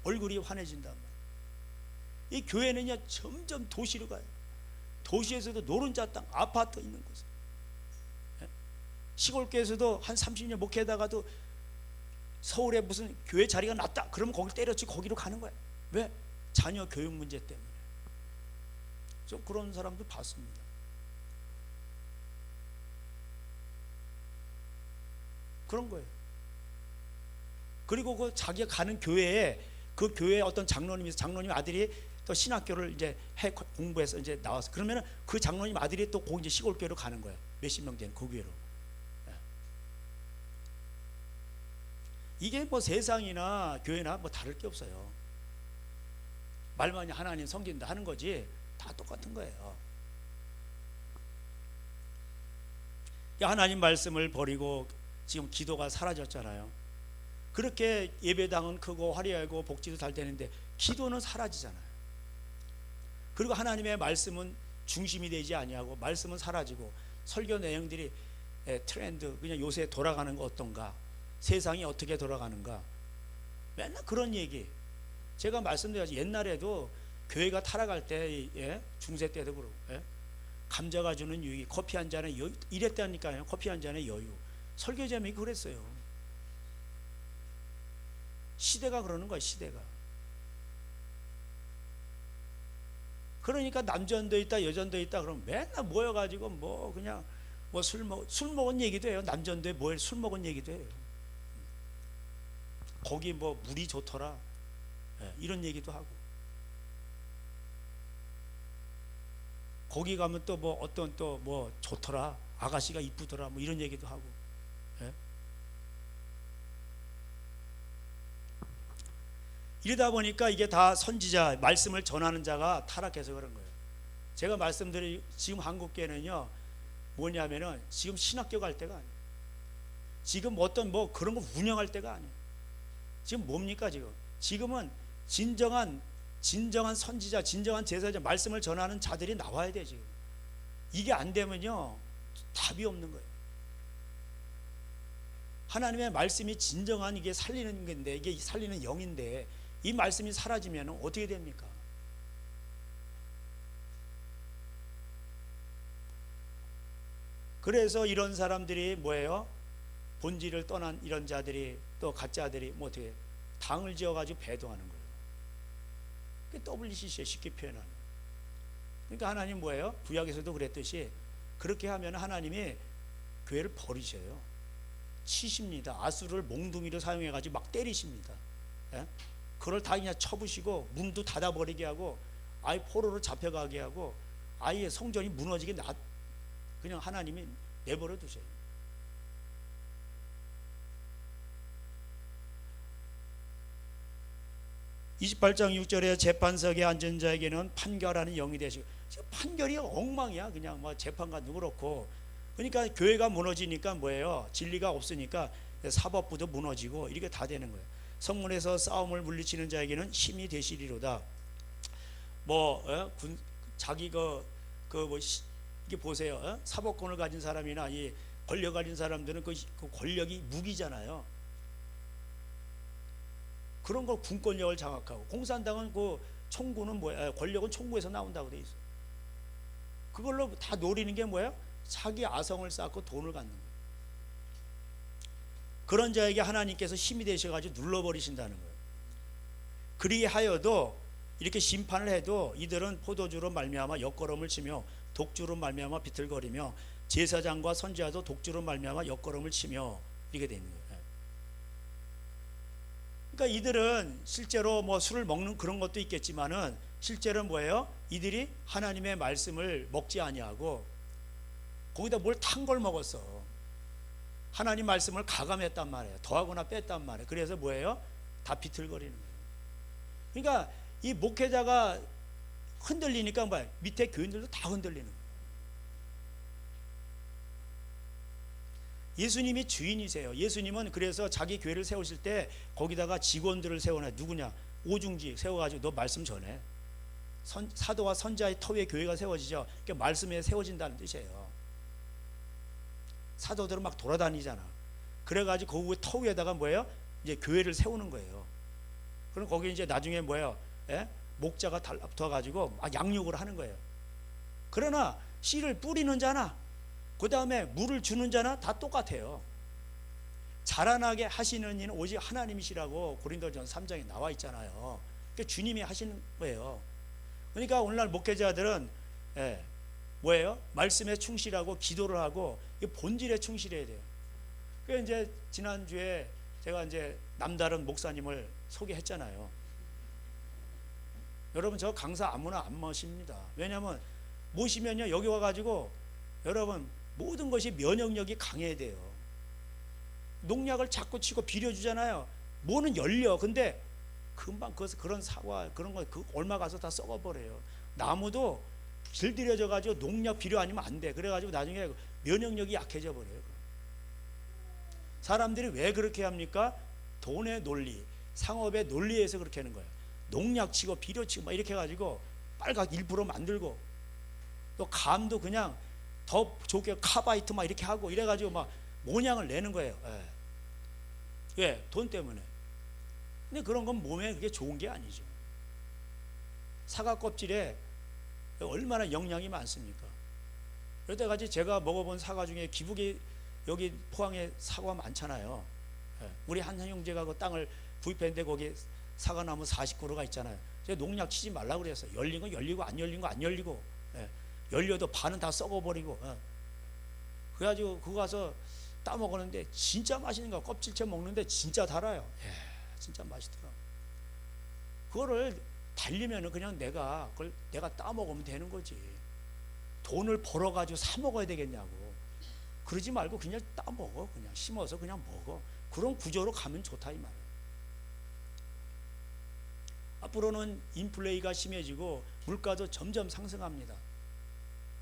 얼굴이 환해진단 말이에요. 이 교회는요 점점 도시로 가요. 도시에서도 노른자 땅, 아파트 있는 곳에, 시골교회에서도 한 30년 목회하다가도 서울에 무슨 교회 자리가 났다 그러면 거기 때려치고 거기로 가는 거야. 왜? 자녀 교육 문제 때문에. 저 그런 사람도 봤습니다. 그런 거예요. 그리고 그 자기가 가는 교회에, 그 교회에 어떤 장로님이, 장로님 아들이 또 신학교를 이제 공부해서 이제 나와서, 그러면은 그 장로님 아들이 또 거기 이제 시골교회로 가는 거예요. 몇십 명 되는 그 교회로. 이게 뭐 세상이나 교회나 뭐 다를 게 없어요. 말만 하나님 섬긴다 하는 거지 다 똑같은 거예요. 하나님 말씀을 버리고 지금 기도가 사라졌잖아요. 그렇게 예배당은 크고 화려하고 복지도 잘 되는데 기도는 사라지잖아요. 그리고 하나님의 말씀은 중심이 되지 아니하고 말씀은 사라지고 설교 내용들이 트렌드, 그냥 요새 돌아가는 거 어떤가, 세상이 어떻게 돌아가는가, 맨날 그런 얘기. 제가 말씀드렸죠. 옛날에도 교회가 타락할 때, 중세 때도 그러고, 감자가 주는 유익, 커피 한 잔의 여유, 이랬다니까요. 커피 한 잔의 여유. 설교 제목이 그랬어요. 시대가 그러는 거야, 시대가. 그러니까 남전도 있다 여전도 있다 그러면 맨날 모여가지고 뭐 그냥 뭐 술 먹은 얘기도 해요. 남전도에 뭐 술 먹은 얘기도 해요. 거기 뭐 물이 좋더라, 이런 얘기도 하고, 거기 가면 또 뭐 어떤 또 뭐 좋더라, 아가씨가 이쁘더라, 뭐 이런 얘기도 하고. 이러다 보니까 이게 다 선지자, 말씀을 전하는 자가 타락해서 그런 거예요. 제가 말씀드린 지금 한국교회는요 뭐냐면은 지금 신학교 갈 때가 아니에요. 지금 어떤 뭐 그런 거 운영할 때가 아니에요. 지금 뭡니까? 지금은 진정한 선지자, 진정한 제사자, 말씀을 전하는 자들이 나와야 돼. 지금 이게 안 되면요 답이 없는 거예요. 하나님의 말씀이 진정한 이게 살리는 건데, 이게 살리는 영인데 이 말씀이 사라지면 어떻게 됩니까? 그래서 이런 사람들이 뭐예요? 본질을 떠난 이런 자들이, 또 가짜들이 뭐 어떻게 당을 지어가지고 배도하는 거예요. 그게 WCC에 쉽게 표현하는. 그러니까 하나님 뭐예요? 구약에서도 그랬듯이 그렇게 하면 하나님이 교회를 버리셔요. 치십니다. 아수를 몽둥이로 사용해가지고 막 때리십니다. 그걸 다 그냥 쳐부시고 문도 닫아버리게 하고 아예 포로로 잡혀가게 하고 아예 성전이 무너지게 그냥 하나님이 내버려 두세요. (28장 6절에) 재판석에 앉은 자에게는 판결하는 영이 되시고, 판결이 엉망이야. 그냥 뭐 재판관도 그렇고. 그러니까 교회가 무너지니까 뭐예요? 진리가 없으니까 사법부도 무너지고 이렇게 다 되는 거예요. 성문에서 싸움을 물리치는 자에게는 힘이 되시리로다. 자기 이게 보세요. 사법권을 가진 사람이나 이 권력 가진 사람들은 그 권력이 무기잖아요. 그런 걸 군권력을 장악하고, 공산당은 그 총구는 권력은 총구에서 나온다고 돼 있어. 그걸로 다 노리는 게 뭐예요? 자기 아성을 쌓고 돈을 갖는 거예요. 그런 자에게 하나님께서 힘이 되셔가지고 눌러버리신다는 거예요. 그리게 하여도 이렇게 심판을 해도 이들은 포도주로 말미암아 엿걸음을 치며 독주로 말미암아 비틀거리며 제사장과 선지자도 독주로 말미암아 엿걸음을 치며 이렇게 되는 거예요. 그러니까 이들은 실제로 술을 먹는 그런 것도 있겠지만은 실제로 뭐예요? 이들이 하나님의 말씀을 먹지 아니하고 거기다 뭘 탄 걸 먹었어. 하나님 말씀을 가감했단 말이에요. 더하거나 뺐단 말이에요. 그래서 뭐예요? 다 비틀거리는 거예요. 그러니까 이 목회자가 흔들리니까 밑에 교인들도 다 흔들리는 거예요. 예수님이 주인이세요. 예수님은 그래서 자기 교회를 세우실 때 거기다가 직원들을 세워놔. 누구냐? 오중지 세워가지고 너 말씀 전해. 사도와 선자의 터 위에 교회가 세워지죠. 그러니까 말씀에 세워진다는 뜻이에요. 사도들은 막 돌아다니잖아. 그래가지고 그 터 위에다가 뭐예요? 이제 교회를 세우는 거예요. 그럼 거기 이제 나중에 뭐예요? 목자가 달라붙어가지고 막 양육을 하는 거예요. 그러나 씨를 뿌리는 자나 그 다음에 물을 주는 자나 다 똑같아요. 자라나게 하시는 이는 오직 하나님이시라고 고린도전서 3장에 나와 있잖아요. 그러니까 주님이 하시는 거예요. 그러니까 오늘날 목회자들은 뭐예요? 말씀에 충실하고 기도를 하고 본질에 충실해야 돼요. 그래서 이제 지난주에 제가 이제 남다른 목사님을 소개했잖아요. 여러분 저 강사 아무나 안 모십니다. 왜냐하면 모시면요 여기 와가지고 여러분 모든 것이 면역력이 강해야 돼요. 농약을 자꾸 치고 비려주잖아요. 뭐는 열려. 근데 금방 그런 사과 그런 거 얼마 가서 다 썩어버려요. 나무도 길들여져 가지고 농약 비료 아니면 안 돼. 그래가지고 나중에 면역력이 약해져 버려요. 사람들이 왜 그렇게 합니까? 돈의 논리, 상업의 논리에서 그렇게 하는 거예요. 농약 치고 비료 치고 막 이렇게 해가지고 빨갛게 일부러 만들고, 또 감도 그냥 더 좋게 카바이트 막 이렇게 하고 이래가지고 막 모양을 내는 거예요. 왜? 돈 때문에. 근데 그런 건 몸에 그게 좋은 게 아니죠. 사과 껍질에 얼마나 영양이 많습니까? 여태까지 제가 먹어본 사과 중에 기북이 여기 포항에 사과 많잖아요. 우리 한 형제가 그 땅을 구입했는데 거기 사과나무 40그루가 있잖아요. 제가 농약 치지 말라고 그랬어요. 열린 거 열리고 안 열린 거 안 열리고, 열려도 반은 다 썩어버리고. 그래가지고 그거 가서 따먹었는데 진짜 맛있는 거. 껍질째 먹는데 진짜 달아요. 진짜 맛있더라. 그거를 달리면은 그냥 그걸 내가 따먹으면 되는 거지. 돈을 벌어가지고 사 먹어야 되겠냐고. 그러지 말고 그냥 따먹어. 그냥 심어서 그냥 먹어. 그런 구조로 가면 좋다 이 말이에요. 앞으로는 인플레이가 심해지고 물가도 점점 상승합니다.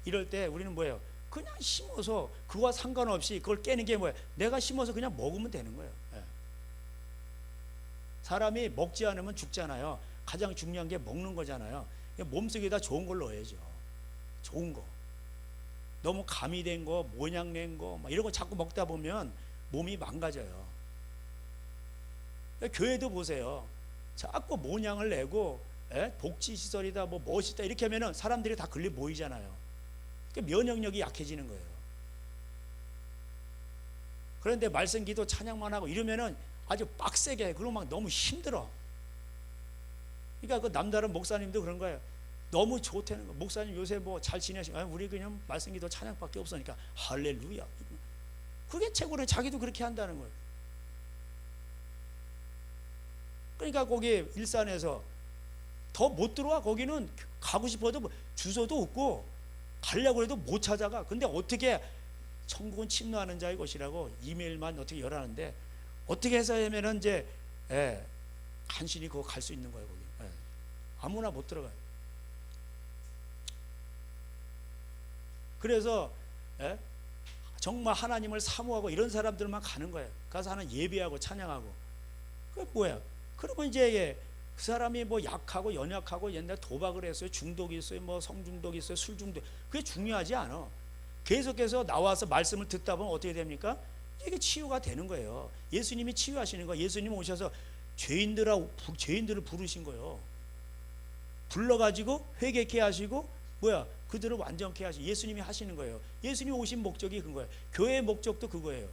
이럴 때 우리는 뭐예요? 그냥 심어서 그와 상관없이 그걸 깨는 게 뭐예요? 내가 심어서 그냥 먹으면 되는 거예요. 사람이 먹지 않으면 죽잖아요. 가장 중요한 게 먹는 거잖아요. 몸속에다 좋은 걸 넣어야죠. 좋은 거. 너무 가미된 거, 모양낸 거, 막 이런 거 자꾸 먹다 보면 몸이 망가져요. 교회도 보세요. 자꾸 모양을 내고, 복지시설이다, 뭐 멋있다 이렇게 하면은 사람들이 다 걸려 모이잖아요. 그러니까 면역력이 약해지는 거예요. 그런데 말씀 기도 찬양만 하고 이러면은 아주 빡세게 해. 그러면 막 너무 힘들어. 그러니까 그 남다른 목사님도 그런 거예요. 너무 좋다는 거. 목사님 요새 뭐 잘 지내시고, 우리 그냥 말씀 기도 찬양밖에 없으니까 할렐루야. 그게 최고로 자기도 그렇게 한다는 거예요. 그러니까 거기 일산에서 더 못 들어와. 거기는 가고 싶어도 주소도 없고 가려고 해도 못 찾아가. 근데 어떻게 천국은 침노하는 자의 것이라고 이메일만 어떻게 열하는데 어떻게 해서 하면은 이제 간신히 그거 갈 수 있는 거예요. 거기 아무나 못 들어가요. 그래서 정말 하나님을 사모하고 이런 사람들만 가는 거예요. 가서 하나님 예배하고 찬양하고. 그 뭐야? 그러면 이제 그 사람이 뭐 약하고 연약하고 옛날 도박을 했어요, 중독이 있어요, 뭐 성중독이 있어요, 술중독, 그게 중요하지 않아. 계속해서 나와서 말씀을 듣다 보면 어떻게 됩니까? 이게 치유가 되는 거예요. 예수님이 치유하시는 거예요. 예수님 오셔서 죄인들을 부르신 거예요. 불러가지고 회개케 하시고 뭐야? 그들을 완전케 하시고 예수님이 하시는 거예요. 예수님이 오신 목적이 그거예요. 교회의 목적도 그거예요.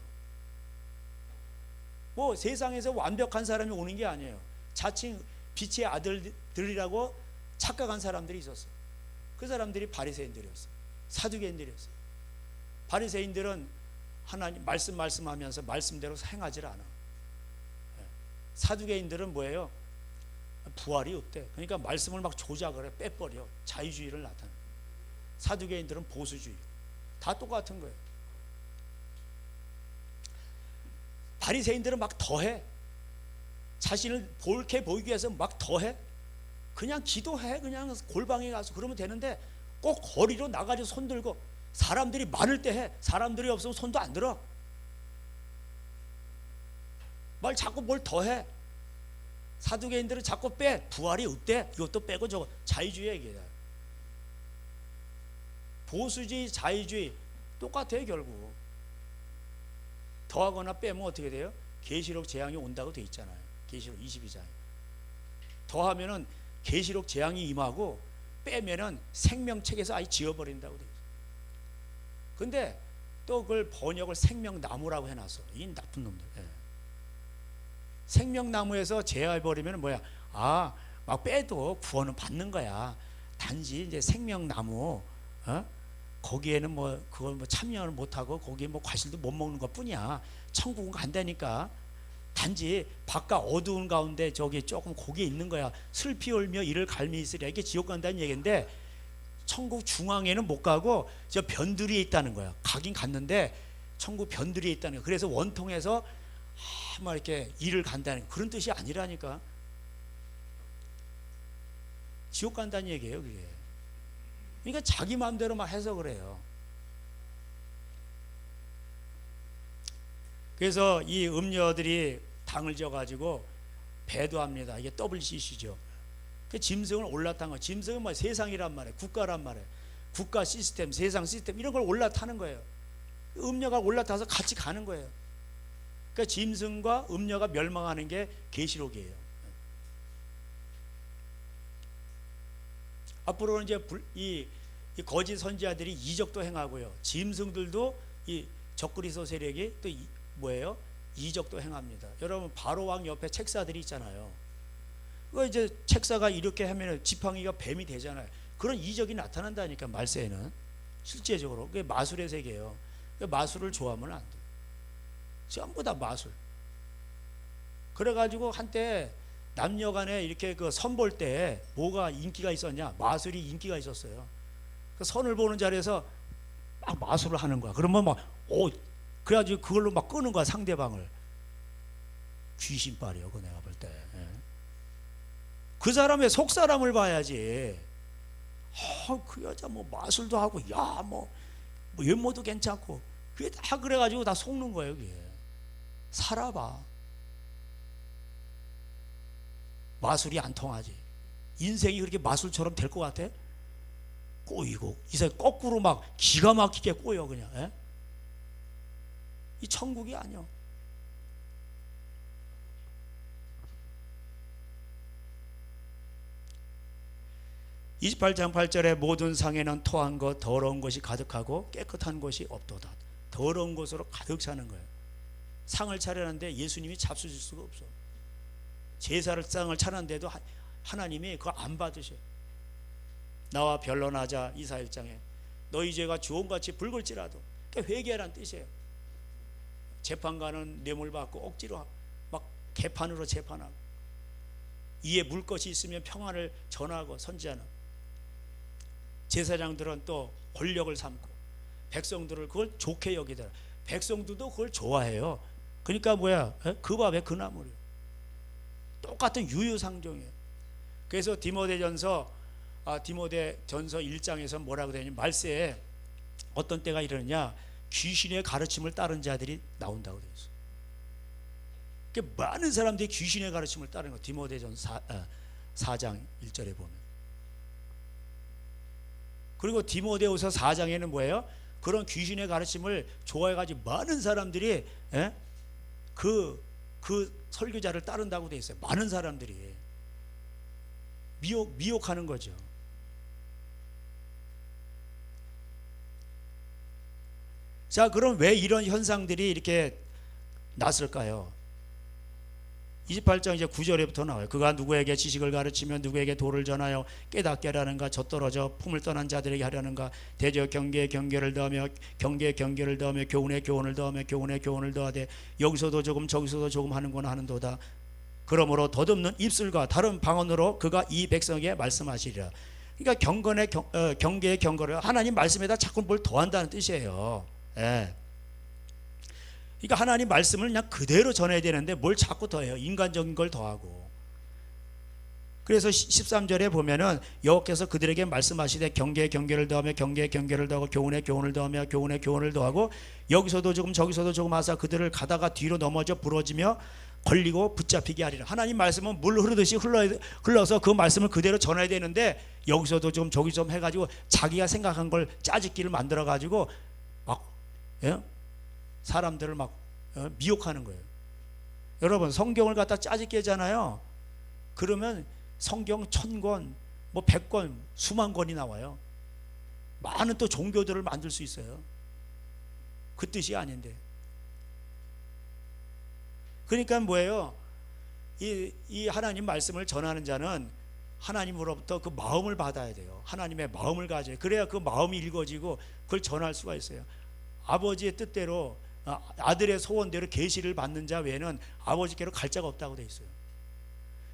뭐 세상에서 완벽한 사람이 오는 게 아니에요. 자칭 빛의 아들들이라고 착각한 사람들이 있었어요. 그 사람들이 바리새인들이었어요. 사두개인들이었어요. 바리새인들은 하나님 말씀하면서 말씀대로 행하지 않아. 사두개인들은 뭐예요? 부활이 없대. 그러니까 말씀을 막 조작을 해, 빼버려. 자유주의를 나타내. 사두개인들은 보수주의. 다 똑같은 거예요. 바리새인들은 막 더해. 자신을 옳게 보이기 위해서 막 더해. 그냥 기도해. 그냥 골방에 가서 그러면 되는데 꼭 거리로 나가서 손 들고 사람들이 많을 때 해. 사람들이 없으면 손도 안 들어. 자꾸 뭘 더해. 사두개인들은 자꾸 빼. 부활이 없대. 이것도 빼고 저거. 자유주의 얘기야. 보수주의, 자유주의 똑같아요. 결국 더하거나 빼면 어떻게 돼요? 계시록 재앙이 온다고 돼 있잖아요. 계시록 22장. 더하면은 계시록 재앙이 임하고 빼면은 생명책에서 아예 지워버린다고 돼 있어요. 근데 또 그걸 번역을 생명나무라고 해놨어. 이 나쁜 놈들. 생명나무에서 제어해버리면 뭐야? 막 빼도 구원은 받는 거야. 단지 이제 생명나무, 거기에는 그걸 참여를 못하고 거기에 과실도 못 먹는 것 뿐이야. 천국은 간다니까. 단지 바깥 어두운 가운데 저기 조금 거기에 있는 거야. 슬피 울며 이를 갈미 있으랴. 이게 지옥 간다는 얘기인데 천국 중앙에는 못 가고 저 변두리에 있다는 거야. 가긴 갔는데 천국 변두리에 있다는 거야. 그래서 원통에서 막 이렇게 일을 간다는 그런 뜻이 아니라니까. 지옥 간다는 얘기예요, 그게. 그러니까 자기 마음대로 막 해석을 해요. 그래서 이 음녀들이 당을 져가지고 배도합니다. 이게 WCC죠. 그 짐승을 올라탄 거. 짐승은 세상이란 말이에요. 국가란 말이에요. 국가 시스템, 세상 시스템 이런 걸 올라타는 거예요. 음녀가 올라타서 같이 가는 거예요. 그러니까 짐승과 음녀가 멸망하는 게 계시록이에요. 앞으로는 이제 이 거짓 선지자들이 이적도 행하고요. 짐승들도 이 적그리스도 세력이 또 뭐예요? 이적도 행합니다. 여러분 바로 왕 옆에 책사들이 있잖아요. 그 이제 책사가 이렇게 하면 지팡이가 뱀이 되잖아요. 그런 이적이 나타난다니까 말세에는 실제적으로 그게 마술의 세계예요. 마술을 좋아하면 안 돼. 전부 다 마술. 그래가지고 한때 남녀간에 이렇게 그 선 볼 때 뭐가 인기가 있었냐? 마술이 인기가 있었어요. 그 선을 보는 자리에서 막 마술을 하는 거야. 그러면 그래가지고 그걸로 막 끄는 거야 상대방을. 귀신빨이요, 그 내가 볼 때. 그 사람의 속 사람을 봐야지. 그 여자 마술도 하고, 외모도 괜찮고, 그게 다 그래가지고 다 속는 거예요, 그게. 살아봐. 마술이 안 통하지. 인생이 그렇게 마술처럼 될 것 같아? 꼬이고, 이 사람 거꾸로 막 기가 막히게 꼬여, 그냥. 이 천국이 아니야. 28장 8절에 모든 상에는 토한 것 더러운 것이 가득하고 깨끗한 것이 없도다. 더러운 것으로 가득 차는 거예요. 상을 차려는데 예수님이 잡수실 수가 없어. 제사를 상을 차렸는데도 하나님이 그거 안 받으셔요. 나와 변론하자 이사 1장에 너희 죄가 주홍같이 붉을지라도, 그러니까 회개하라는 뜻이에요. 재판관은 뇌물 받고 억지로 막 개판으로 재판하고, 이에 물 것이 있으면 평안을 전하고 선지하는. 제사장들은 또 권력을 삼고 백성들을 그걸 좋게 여기더라. 백성들도 그걸 좋아해요. 그러니까 뭐야? 그 밥에 그 나물이요. 똑같은 유유상종이에요. 그래서 디모데전서 1장에서 뭐라고 되냐면 말세에 어떤 때가 이러느냐, 귀신의 가르침을 따른 자들이 나온다고 되어 있어요. 그러니까 많은 사람들이 귀신의 가르침을 따르는 거. 디모데전서 4장 1절에 보면. 그리고 디모데후서 4장에는 뭐예요? 그런 귀신의 가르침을 좋아해가지고 많은 사람들이 그 설교자를 따른다고 되어 있어요. 많은 사람들이 미혹하는 거죠. 자, 그럼 왜 이런 현상들이 이렇게 났을까요? 28장 이제 9절에부터 나와요. 그가 누구에게 지식을 가르치며 누구에게 도를 전하여 깨닫게 하려는가, 젖떨어져 품을 떠난 자들에게 하려는가, 대저 경계에 경계를 더하며 경계에 경계를 더하며 교훈에 교훈을 더하며 교훈에 교훈을 더하되 여기서도 조금 저기서도 조금 하는구나 하는도다. 그러므로 덧없는 입술과 다른 방언으로 그가 이 백성에게 말씀하시리라. 그러니까 경계에 경거를 하나님 말씀에다 자꾸 뭘 더한다는 뜻이에요. 예. 그러니까 하나님 말씀을 그냥 그대로 전해야 되는데 뭘 자꾸 더해요. 인간적인 걸 더하고. 그래서 13절에 보면은 여호와께서 그들에게 말씀하시되 경계에 경계를 더하며 경계에 경계를 더하고 교훈에 교훈을 더하며 교훈에 교훈을 더하고 여기서도 조금 저기서도 조금 하사 그들을 가다가 뒤로 넘어져 부러지며 걸리고 붙잡히게 하리라. 하나님 말씀은 물 흐르듯이 흘러서 그 말씀을 그대로 전해야 되는데 여기서도 좀 저기 좀 해가지고 자기가 생각한 걸 짜집기를 만들어가지고 막 사람들을 막 미혹하는 거예요. 여러분, 성경을 갖다 짜집기 하잖아요. 그러면 성경 1000권, 뭐 100권, 수만 권이 나와요. 많은 또 종교들을 만들 수 있어요. 그 뜻이 아닌데. 그러니까 뭐예요? 이 하나님 말씀을 전하는 자는 하나님으로부터 그 마음을 받아야 돼요. 하나님의 마음을 가져야 돼요. 그래야 그 마음이 읽어지고 그걸 전할 수가 있어요. 아버지의 뜻대로, 아들의 소원대로 계시를 받는 자 외에는 아버지께로 갈 자가 없다고 돼 있어요.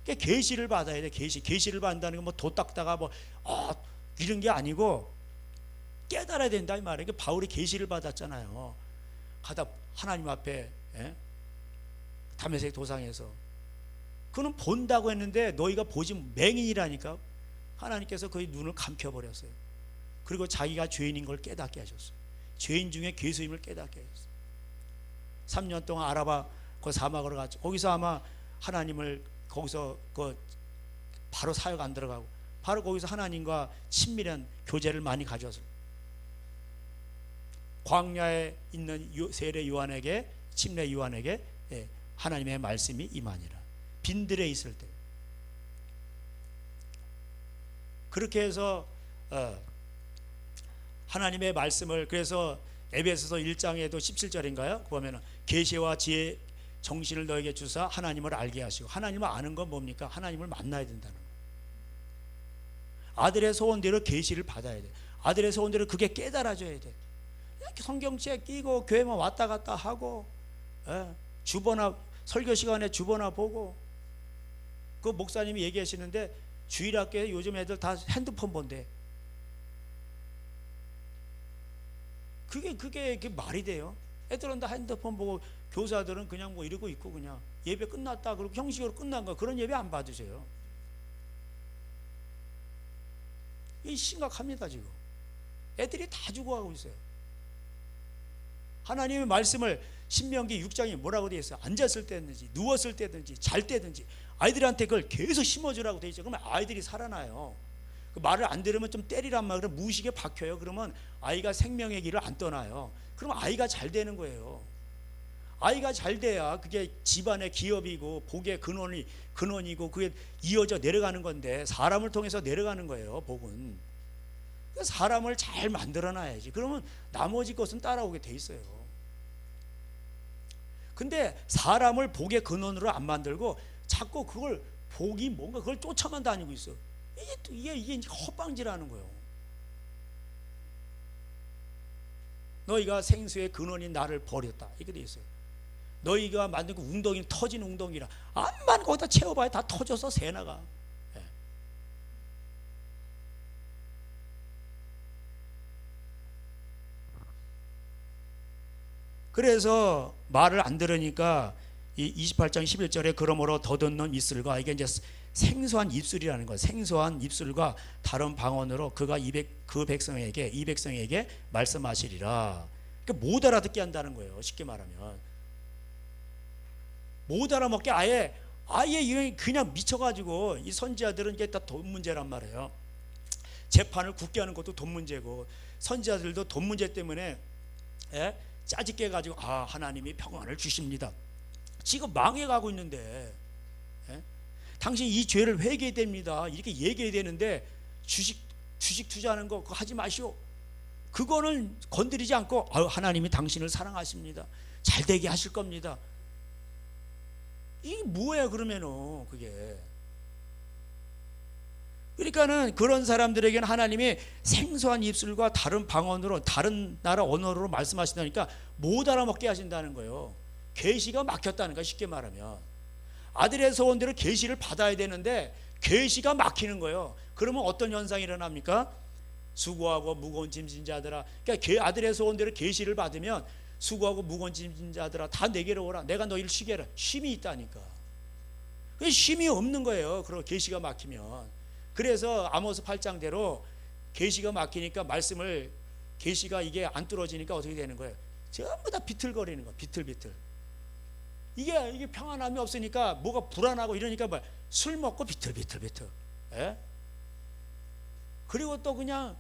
그러니까 계시를 받아야 돼. 계시를 받는다는 건 뭐 도 닦다가 뭐 이런 게 아니고 깨달아야 된다 이 말이에요. 그러니까 바울이 계시를 받았잖아요. 가다 하나님 앞에 다메섹 도상에서 그는 본다고 했는데 너희가 보지 맹인이라니까. 하나님께서 그의 눈을 감켜버렸어요. 그리고 자기가 죄인인 걸 깨닫게 하셨어요. 죄인 중에 괴수임을 깨닫게 하셨어요. 3년 동안 아라바 그 사막으로 갔죠. 거기서 아마 하나님을 거기서 바로 사역 안 들어가고 바로 거기서 하나님과 친밀한 교제를 많이 가졌어요. 광야에 있는 세례 요한에게, 침례 요한에게 하나님의 말씀이 임하니라. 빈들에 있을 때. 그렇게 해서 하나님의 말씀을, 그래서 에베소서 1장에도 17절인가요? 보면은 계시와 지혜 정신을 너에게 주사 하나님을 알게 하시고. 하나님을 아는 건 뭡니까? 하나님을 만나야 된다는 거예요. 아들의 소원대로 계시를 받아야 돼. 아들의 소원대로 그게 깨달아져야 돼. 성경책 끼고 교회만 왔다 갔다 하고 주보나 설교 시간에 주보나 보고. 그 목사님이 얘기하시는데 주일학교에 요즘 애들 다 핸드폰 본대. 그게 말이 돼요? 애들은 다 핸드폰 보고 교사들은 그냥 뭐 이러고 있고 그냥 예배 끝났다 그러고 형식으로 끝난 거, 그런 예배 안 받으세요. 이 심각합니다. 지금 애들이 다 죽어가고 있어요. 하나님의 말씀을 신명기 6장에 뭐라고 되어 있어요? 앉았을 때든지 누웠을 때든지 잘 때든지 아이들한테 그걸 계속 심어주라고 되어 있죠. 그러면 아이들이 살아나요. 그 말을 안 들으면 좀 때리란 말, 그러면 무식에 박혀요. 그러면 아이가 생명의 길을 안 떠나요. 그러면 아이가 잘 되는 거예요. 아이가 잘 돼야 그게 집안의 기업이고 복의 근원이고 그게 이어져 내려가는 건데, 사람을 통해서 내려가는 거예요. 복은 사람을 잘 만들어놔야지. 그러면 나머지 것은 따라오게 돼 있어요. 근데 사람을 복의 근원으로 안 만들고 자꾸 그걸 복이 뭔가 그걸 쫓아만 다니고 있어. 이게 이제 헛방지라는 거예요. 너희가 생수의 근원인 나를 버렸다, 이렇게 돼 있어요. 너희가 만든 그 웅덩이는 터진 웅덩이라 암만 거기다 채워봐야 다 터져서 새나가. 그래서 말을 안 들으니까 이 28장 11절에 그러므로 더듬는 입술과, 이게 이제 생소한 입술이라는 거, 생소한 입술과 다른 방언으로 그가 그 백성에게, 이 백성에게 말씀하시리라. 그러니까 못 알아듣게 한다는 거예요. 쉽게 말하면 못 알아먹게 아예 그냥 미쳐가지고, 이 선지자들은 이게 다 돈 문제란 말이에요. 재판을 굳게 하는 것도 돈 문제고, 선지자들도 돈 문제 때문에 짜증게 가지고 하나님이 평안을 주십니다. 지금 망해가고 있는데 당신 이 죄를 회개해야 됩니다 이렇게 얘기해야 되는데, 주식 투자하는 거 그거 하지 마시오, 그거는 건드리지 않고 하나님이 당신을 사랑하십니다, 잘 되게 하실 겁니다. 이게 뭐예요 그러면은 그게. 그러니까는 그런 사람들에게는 하나님이 생소한 입술과 다른 방언으로, 다른 나라 언어로 말씀하신다니까 못 알아먹게 하신다는 거예요. 계시가 막혔다는 거야. 쉽게 말하면 아들의 소원대로 계시를 받아야 되는데 계시가 막히는 거예요. 그러면 어떤 현상이 일어납니까? 수고하고 무거운 짐진 자들아, 그러니까 아들의 소원대로 계시를 받으면 수고하고 무거운 짐진 자들아 다 내게로 오라, 내가 너희를 쉬게 하라. 쉼이 있다니까. 쉼이 없는 거예요. 그리고 계시가 막히면. 그래서 아모스 8장대로 계시가 막히니까 말씀을, 계시가 이게 안 뚫어지니까 어떻게 되는 거예요? 전부 다 비틀거리는 거예요. 비틀비틀. 이게 평안함이 없으니까 뭐가 불안하고 이러니까 술 먹고 비틀비틀. 그리고 또 그냥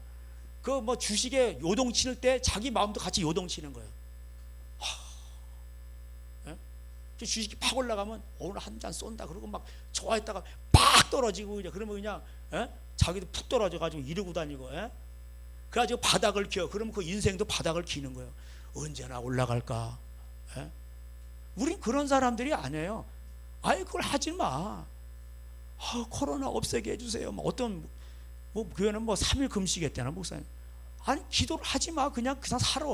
그 뭐 주식에 요동치는 때 자기 마음도 같이 요동치는 거예요. 주식이 팍 올라가면 오늘 한 잔 쏜다 그러고 막 좋아했다가 팍 떨어지고, 그러면 그냥 자기도 푹 떨어져가지고 이러고 다니고, 그래가지고 바닥을 키워. 그러면 그 인생도 바닥을 키는 거예요. 언제나 올라갈까? 우린 그런 사람들이 아니에요. 그걸 하지 마. 코로나 없애게 해주세요. 어떤 교회는 3일 금식했대나 목사님. 아니 기도를 하지 마. 그냥 살아.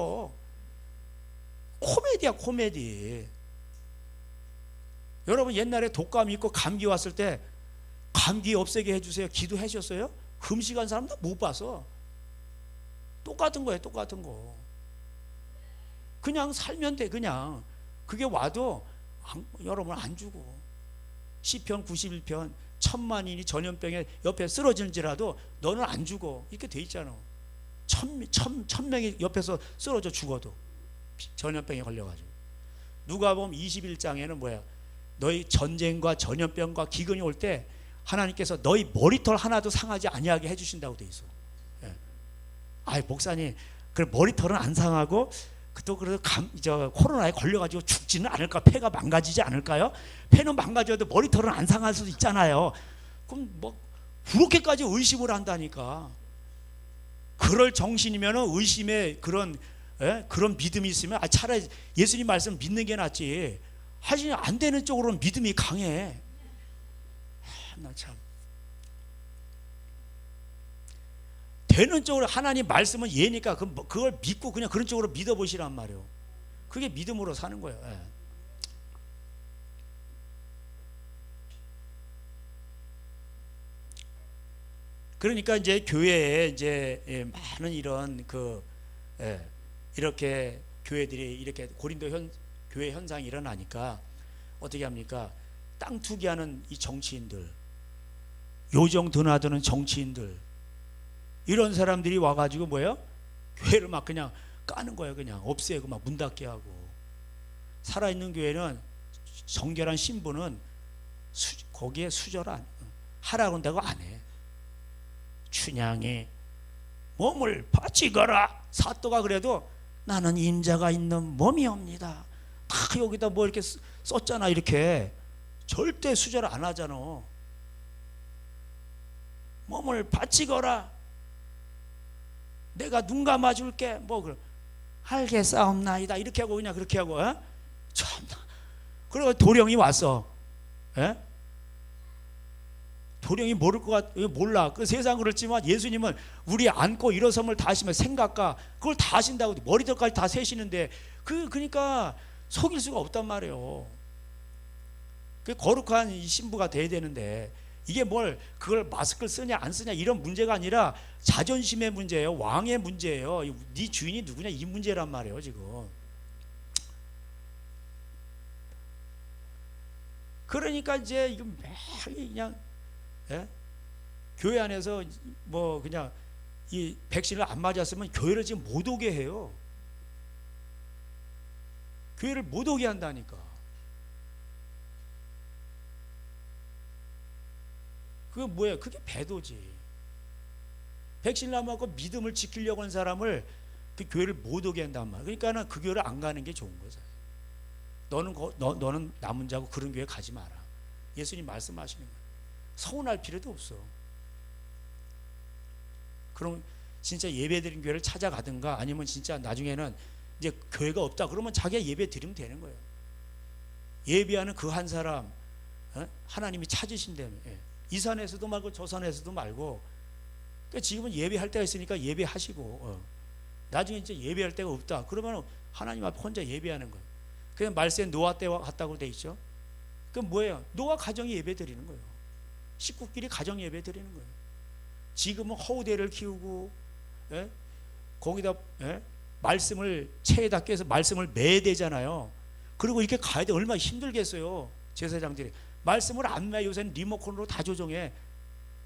코미디야 코미디. 여러분 옛날에 독감 있고 감기 왔을 때 감기 없애게 해주세요 기도해 주셨어요? 금식한 사람도 못 봐서. 똑같은 거예요. 똑같은 거. 그냥 살면 돼. 그냥 그게 와도 여러분 안 죽어. 시편 91편 1000만인이 전염병에 옆에 쓰러질지라도 너는 안 죽어 이렇게 돼 있잖아. 1000명이 옆에서 쓰러져 죽어도 전염병에 걸려가지고. 누가복음 21장에는 뭐야? 너희 전쟁과 전염병과 기근이 올 때 하나님께서 너희 머리털 하나도 상하지 아니하게 해주신다고 돼 있어. 목사님, 그래 머리털은 안 상하고 또 그래도 코로나에 걸려가지고 죽지는 않을까? 폐가 망가지지 않을까요? 폐는 망가져도 머리털은 안 상할 수도 있잖아요. 그럼 그렇게까지 의심을 한다니까. 그럴 정신이면은 의심에 그런 믿음이 있으면 차라리 예수님 말씀 믿는 게 낫지. 하지 안 되는 쪽으로는 믿음이 강해. 나 참. 되는 쪽으로 하나님 말씀은 예니까 그걸 믿고 그냥 그런 쪽으로 믿어보시란 말이에요. 그게 믿음으로 사는 거예요. 그러니까 이제 교회에 이제 많은 이런 이렇게 교회들이 이렇게 고린도 교회 현상이 일어나니까 어떻게 합니까? 땅 투기하는 이 정치인들, 요정 드나드는 정치인들, 이런 사람들이 와가지고 뭐예요? 교회를 막 그냥 까는 거예요. 그냥 없애고 막 문 닫게 하고. 살아있는 교회는 정결한 신부는 거기에 수절 하라고 한다고 안 해. 춘향이 몸을 바치거라. 사또가 그래도 나는 임자가 있는 몸이옵니다. 다 여기다 이렇게 썼잖아. 이렇게 절대 수절 안 하잖아. 몸을 바치거라. 내가 눈 감아줄게. 그럼 알겠사옵나이다. 이렇게 하고 그냥 그렇게 하고. 참나. 그리고 도령이 왔어. 도령이 모를 것 같, 몰라. 그 세상 그렇지만 예수님은 우리 안고 일어섬을 다 하시면 생각과 그걸 다 하신다고. 머리털까지 다 세시는데 그러니까 속일 수가 없단 말이에요. 그 거룩한 이 신부가 돼야 되는데 이게 그걸 마스크를 쓰냐 안 쓰냐 이런 문제가 아니라 자존심의 문제예요. 왕의 문제예요. 네 주인이 누구냐 이 문제란 말이에요 지금. 그러니까 이제 이거 매 그냥 예? 교회 안에서 뭐 그냥 이 백신을 안 맞았으면 교회를 지금 못 오게 해요. 교회를 못 오게 한다니까. 그게 뭐야? 그게 배도지. 백신을 안 맞고 믿음을 지키려고 하는 사람을 그 교회를 못 오게 한단 말이야. 그러니까는 그 교회를 안 가는 게 좋은 거죠. 너는 남은 자고 그런 교회 가지 마라. 예수님 말씀하시는 거예요. 서운할 필요도 없어. 그럼 진짜 예배 드린 교회를 찾아가든가 아니면 진짜 나중에는 이제 교회가 없다 그러면 자기가 예배 드리면 되는 거예요. 예배하는 그 한 사람 하나님이 찾으신다며. 이 산에서도 말고 저 산에서도 말고. 그러니까 지금은 예배할 때가 있으니까 예배하시고 나중에 이제 예배할 때가 없다 그러면 하나님 앞에 혼자 예배하는 거예요. 그냥 말세에 노아 때와 같다고 돼 있죠. 그럼 뭐예요? 노아 가정이 예배 드리는 거예요. 식구끼리 가정 예배 드리는 거예요. 지금은 허우대를 키우고 거기다 말씀을 체에다 껴서 말씀을 매야 되잖아요. 그리고 이렇게 가야 돼. 얼마나 힘들겠어요. 제사장들이 말씀을 안 매. 요새는 리모컨으로 다 조정해.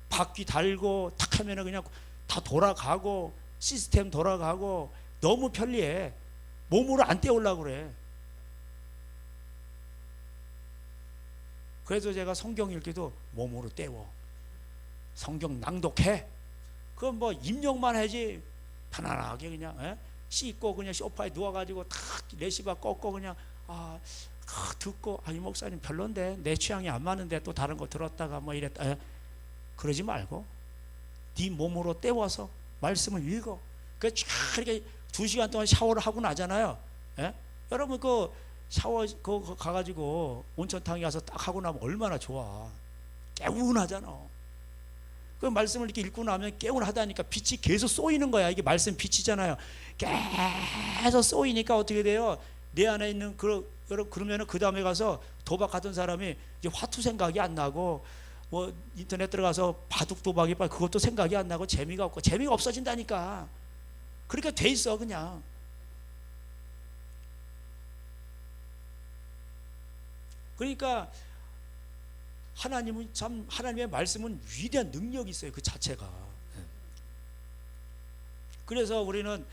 바퀴 달고 탁 하면은 그냥 다 돌아가고 시스템 돌아가고 너무 편리해. 몸으로 안 떼우려고 그래. 그래서 제가 성경 읽기도 몸으로 떼워. 성경 낭독해. 그건 뭐 입력만 하지. 편안하게 그냥 씻고 그냥 소파에 누워가지고 탁 레시바 꺾고 그냥 듣고 이 목사님 별론데 내 취향이 안 맞는데 또 다른 거 들었다가 뭐 이랬다. 그러지 말고 네 몸으로 떼워서 말씀을 읽어. 이렇게 2시간 동안 샤워를 하고 나잖아요. 여러분 그 샤워 그거 가가지고 온천탕에 가서 딱 하고 나면 얼마나 좋아. 개운하잖아. 그 말씀을 이렇게 읽고 나면 개운하다니까. 빛이 계속 쏘이는 거야. 이게 말씀 빛이잖아요. 계속 쏘이니까 어떻게 돼요? 내 안에 있는 그러면은 그 다음에 가서 도박하던 사람이 이제 화투 생각이 안 나고 뭐 인터넷 들어가서 바둑 도박이 그것도 생각이 안 나고 재미가 없고 재미가 없어진다니까. 그러니까 돼 있어 그냥. 그러니까 하나님의 말씀은 위대한 능력이 있어요. 그 자체가. 그래서 우리는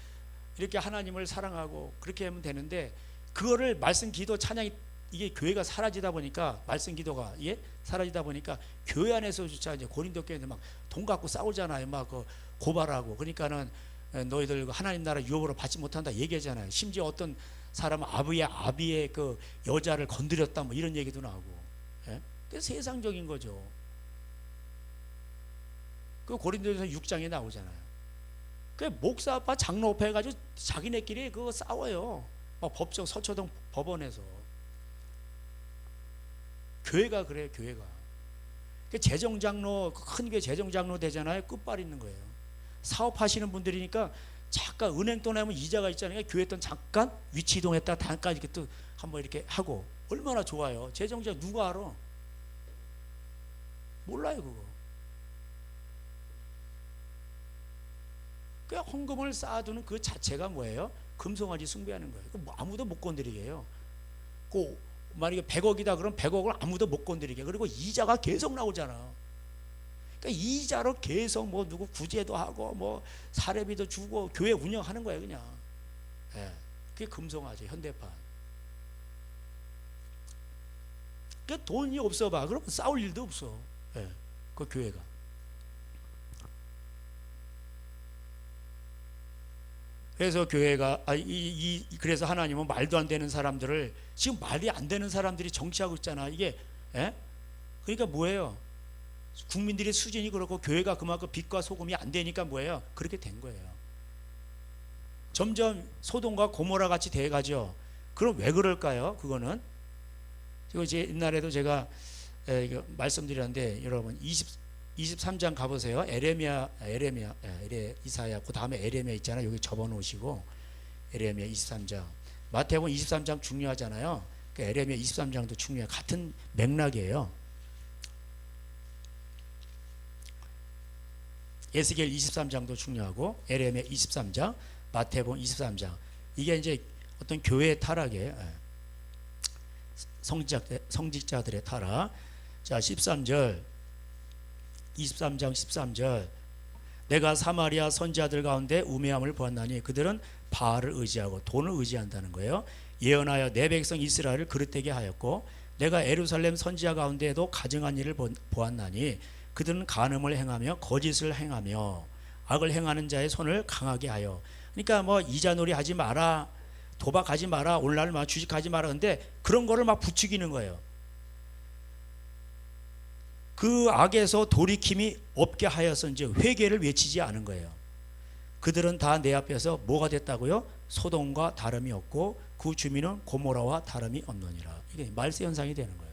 이렇게 하나님을 사랑하고 그렇게 하면 되는데 그거를 말씀 기도 찬양이 이게 교회가 사라지다 보니까 말씀 기도가 사라지다 보니까 교회 안에서조차 이제 고린도 교회는 막 돈 갖고 싸우잖아요. 막 고발하고. 그러니까는 너희들 하나님 나라 유업으로 받지 못한다 얘기하잖아요. 심지어 어떤 사람은 아비의 그 여자를 건드렸다 뭐 이런 얘기도 나오고. 그 세상적인 거죠. 그 고린도전서 6장에 나오잖아요. 그 목사 아빠 장로 앞에 해가지고 자기네끼리 그거 싸워요. 법정 서초동 법원에서. 교회가 그래요. 교회가. 그 재정장로 큰 교회 재정장로 되잖아요. 끝발 있는 거예요. 사업하시는 분들이니까 잠깐 은행 돈 내면 이자가 있잖아요. 교회 돈 잠깐 위치 이동했다 잠깐 이렇게 또 한번 이렇게 하고 얼마나 좋아요. 재정장 누가 알아? 몰라요 그거. 그 헌금을 쌓아두는 그 자체가 뭐예요? 금송아지 숭배하는 거예요. 뭐 아무도 못 건드리게 해요. 그 만약에 100억이다 그럼 100억을 아무도 못 건드리게. 그리고 이자가 계속 나오잖아. 그러니까 이자로 계속 뭐 누구 구제도 하고 뭐 사례비도 주고 교회 운영하는 거예요 그냥. 그게 금송아지 현대판. 그 돈이 없어 봐. 그러면 싸울 일도 없어. 그 교회가. 그래서 교회가 그래서 하나님은 말도 안 되는 사람들을 지금 말이 안 되는 사람들이 정치하고 있잖아. 이게 그러니까 뭐예요? 국민들의 수준이 그렇고 교회가 그만큼 빛과 소금이 안 되니까 뭐예요? 그렇게 된 거예요. 점점 소돔과 고모라 같이 돼가죠. 그럼 왜 그럴까요? 그거는 이제 옛날에도 제가 말씀드렸는데 여러분 23장 가보세요. 이사야 그 다음에 에레미야 있잖아요. 여기 접어놓으시고 에레미야 23장. 마태복음 23장 중요하잖아요. 그 에레미야 23장도 중요해요. 같은 맥락이에요. 에스겔 23장도 중요하고 에레미야 23장, 마태복음 23장. 이게 이제 어떤 교회의 타락이에요. 성직자들의 타락. 자 13절 23장 13절 내가 사마리아 선지자들 가운데 우매함을 보았나니 그들은 바알을 의지하고 돈을 의지한다는 거예요. 예언하여 내 백성 이스라엘을 그릇되게 하였고 내가 예루살렘 선지자 가운데에도 가증한 일을 보았나니 그들은 간음을 행하며 거짓을 행하며 악을 행하는 자의 손을 강하게 하여. 그러니까 뭐 이자놀이 하지 마라, 도박하지 마라, 오늘날 막 주식하지 마라. 근데 그런 거를 막 부추기는 거예요. 그 악에서 돌이킴이 없게 하여서 이제 회개를 외치지 않은 거예요. 그들은 다 내 앞에서 뭐가 됐다고요? 소돔과 다름이 없고 그 주민은 고모라와 다름이 없느니라. 이게 말세 현상이 되는 거예요.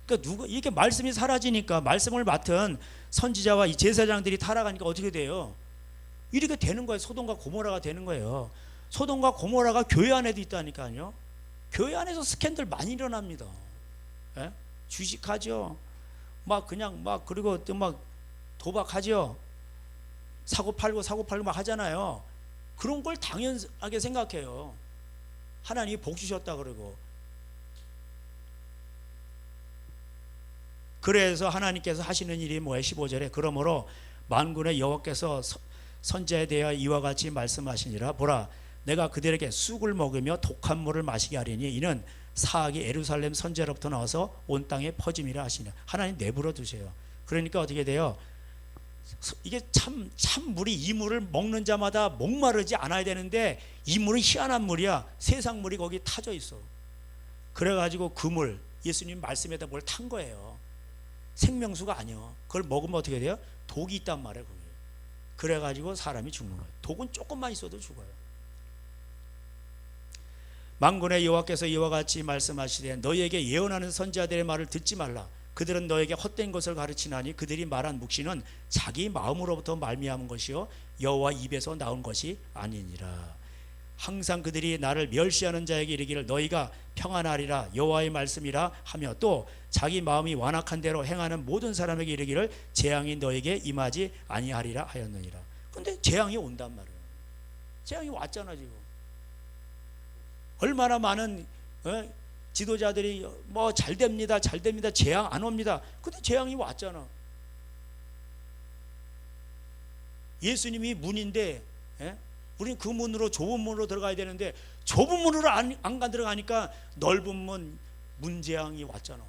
그러니까 이렇게 말씀이 사라지니까 말씀을 맡은 선지자와 이 제사장들이 타락하니까 어떻게 돼요? 이렇게 되는 거예요. 소돔과 고모라가 되는 거예요. 소돔과 고모라가 교회 안에도 있다니까요. 교회 안에서 스캔들 많이 일어납니다. 예? 주식하죠. 막 그냥 막 그리고 또 막 도박하죠. 사고 팔고 막 하잖아요. 그런 걸 당연하게 생각해요. 하나님이 복 주셨다 그러고. 그래서 하나님께서 하시는 일이 뭐예요? 15절에 그러므로 만군의 여호와께서 선지자에 대하여 이와 같이 말씀하시니라. 보라 내가 그들에게 쑥을 먹으며 독한 물을 마시게 하리니 이는 사악이 예루살렘 선지자로부터 나와서 온 땅에 퍼짐이라 하시냐. 하나님 내버려 두세요. 그러니까 어떻게 돼요? 이게 참 물이, 이 물을 먹는 자마다 목마르지 않아야 되는데 이 물은 희한한 물이야. 세상 물이 거기 타져 있어. 그래가지고 그 물, 예수님 말씀에다 뭘 탄 거예요. 생명수가 아니요. 그걸 먹으면 어떻게 돼요? 독이 있단 말이에요. 거기. 그래가지고 사람이 죽는 거예요. 독은 조금만 있어도 죽어요. 만군의 여호와께서 이와 같이 말씀하시되 너희에게 예언하는 선지자들의 말을 듣지 말라. 그들은 너에게 헛된 것을 가르치나니 그들이 말한 묵시는 자기 마음으로부터 말미암은 것이요 여호와 입에서 나온 것이 아니니라. 항상 그들이 나를 멸시하는 자에게 이르기를 너희가 평안하리라 여호와의 말씀이라 하며 또 자기 마음이 완악한 대로 행하는 모든 사람에게 이르기를 재앙이 너에게 임하지 아니하리라 하였느니라. 근데 재앙이 온단 말이에요. 재앙이 왔잖아 지금. 얼마나 많은 지도자들이 뭐 잘됩니다 재앙 안 옵니다. 근데 재앙이 왔잖아. 예수님이 문인데 우리는 그 문으로 좁은 문으로 들어가야 되는데 좁은 문으로 안 들어가니까 넓은 문재앙이 왔잖아.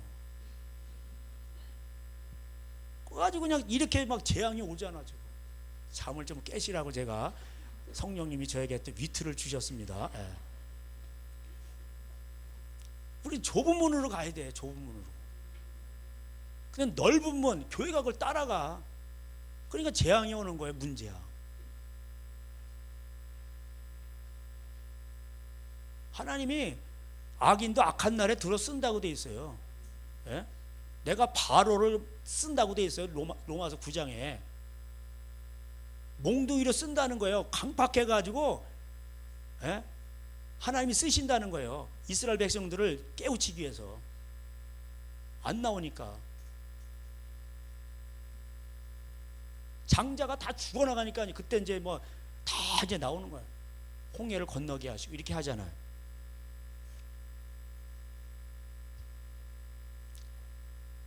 그래가지고 그냥 이렇게 막 재앙이 오잖아 지금. 잠을 좀 깨시라고 제가 성령님이 저에게 또 위트를 주셨습니다. 우리 좁은 문으로 가야 돼. 좁은 문으로. 그냥 넓은 문, 교회가 그걸 따라가. 그러니까 재앙이 오는 거예요. 문재앙. 하나님이 악인도 악한 날에 들어 쓴다고 돼 있어요. 예? 내가 바로를 쓴다고 돼 있어요. 로마서 9장에 몽둥이로 쓴다는 거예요. 강팍해가지고 하나님이 쓰신다는 거예요. 이스라엘 백성들을 깨우치기 위해서. 안 나오니까 장자가 다 죽어나가니까 그때 이제 뭐 다 이제 나오는 거예요. 홍해를 건너게 하시고 이렇게 하잖아요.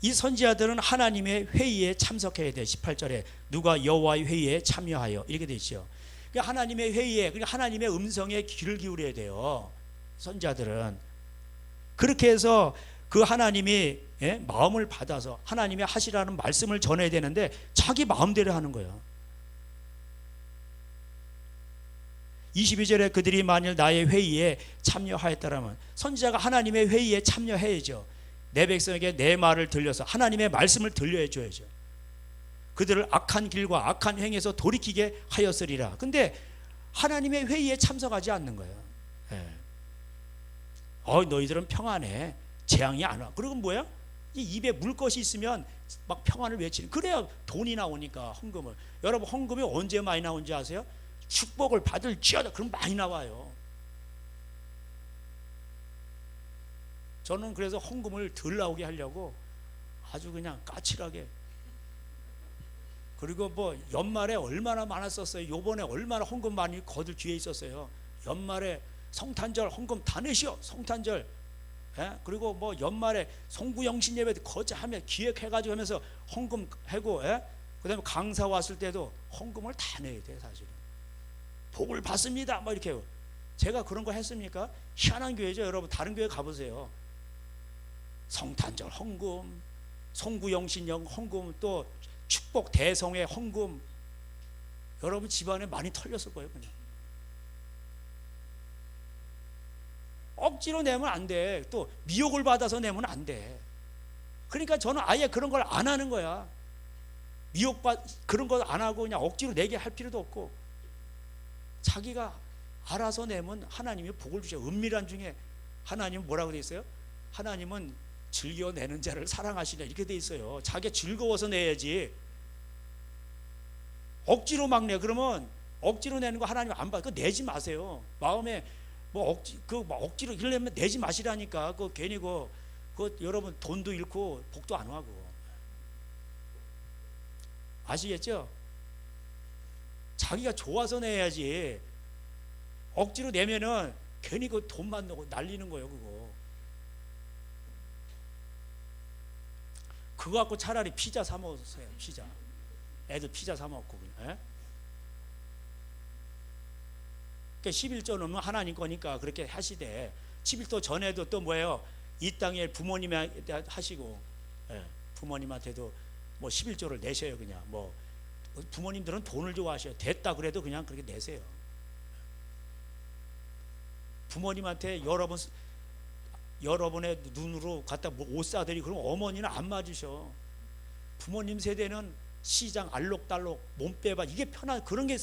이 선지자들은 하나님의 회의에 참석해야 돼요. 18절에 누가 여호와의 회의에 참여하여 이렇게 되어 있죠. 그러니까 하나님의 회의에, 그러니까 하나님의 음성에 귀를 기울여야 돼요. 선지자들은 그렇게 해서 그 하나님이 마음을 받아서 하나님의 하시라는 말씀을 전해야 되는데 자기 마음대로 하는 거예요. 22절에 그들이 만일 나의 회의에 참여하였다라면 선지자가 하나님의 회의에 참여해야죠. 내 백성에게 내 말을 들려서 하나님의 말씀을 들려해 줘야죠. 그들을 악한 길과 악한 행에서 돌이키게 하였으리라. 근데 하나님의 회의에 참석하지 않는 거예요. 너희들은 평안해. 재앙이 안 와. 그리고 뭐야? 이 입에 물 것이 있으면 막 평안을 외치는. 그래야 돈이 나오니까 헌금을. 여러분 헌금이 언제 많이 나온지 아세요? 축복을 받을지어다. 그럼 많이 나와요. 저는 그래서 헌금을 덜 나오게 하려고 아주 그냥 까칠하게. 그리고 뭐 연말에 얼마나 많았었어요. 요번에 얼마나 헌금 많이 거둘 기회 있었어요. 연말에 성탄절 헌금 다 내시오. 성탄절 예? 그리고 뭐 연말에 송구영신 예배 거저하면 기획해가지고 하면서 헌금 하고, 예? 그다음에 강사 왔을 때도 헌금을 다 내야 돼. 사실은 복을 받습니다 뭐 이렇게. 제가 그런 거 했습니까? 희한한 교회죠. 여러분 다른 교회 가보세요. 성탄절 헌금, 송구영신령 헌금, 또 축복 대성회 헌금. 여러분 집안에 많이 털렸을 거예요. 그냥 억지로 내면 안 돼. 또 미혹을 받아서 내면 안 돼. 그러니까 저는 아예 그런 걸 안 하는 거야. 그런 거 안 하고 그냥 억지로 내게 할 필요도 없고, 자기가 알아서 내면 하나님이 복을 주셔. 은밀한 중에 하나님은 뭐라고 돼 있어요? 하나님은 즐겨 내는 자를 사랑하시냐 이렇게 돼 있어요. 자기가 즐거워서 내야지. 억지로 막 내. 그러면 억지로 내는 거 하나님 안 받아. 그거 내지 마세요. 마음에 뭐 억지로 이러려면 내지 마시라니까. 그 괜히 그 여러분 돈도 잃고 복도 안 하고. 아시겠죠? 자기가 좋아서 내야지. 억지로 내면은 괜히 그 돈만 넣고 날리는 거예요. 그거 갖고 차라리 피자 사 먹었어요. 피자. 애들 피자 사 먹고 그냥. 예? 그러니까 11조 넣으면 하나님 거니까 그렇게 하시되, 11조 전에도 또 뭐예요? 이 땅에 부모님한테 하시고, 예, 부모님한테도 뭐 11조를 내셔요. 그냥 뭐 부모님들은 돈을 좋아하셔요. 됐다 그래도 그냥 그렇게 내세요. 부모님한테 여러분의 눈으로 갖다 옷 사들이 그럼 어머니는 안 맞으셔. 부모님 세대는 시장 알록달록 몸 빼봐 이게 그런 게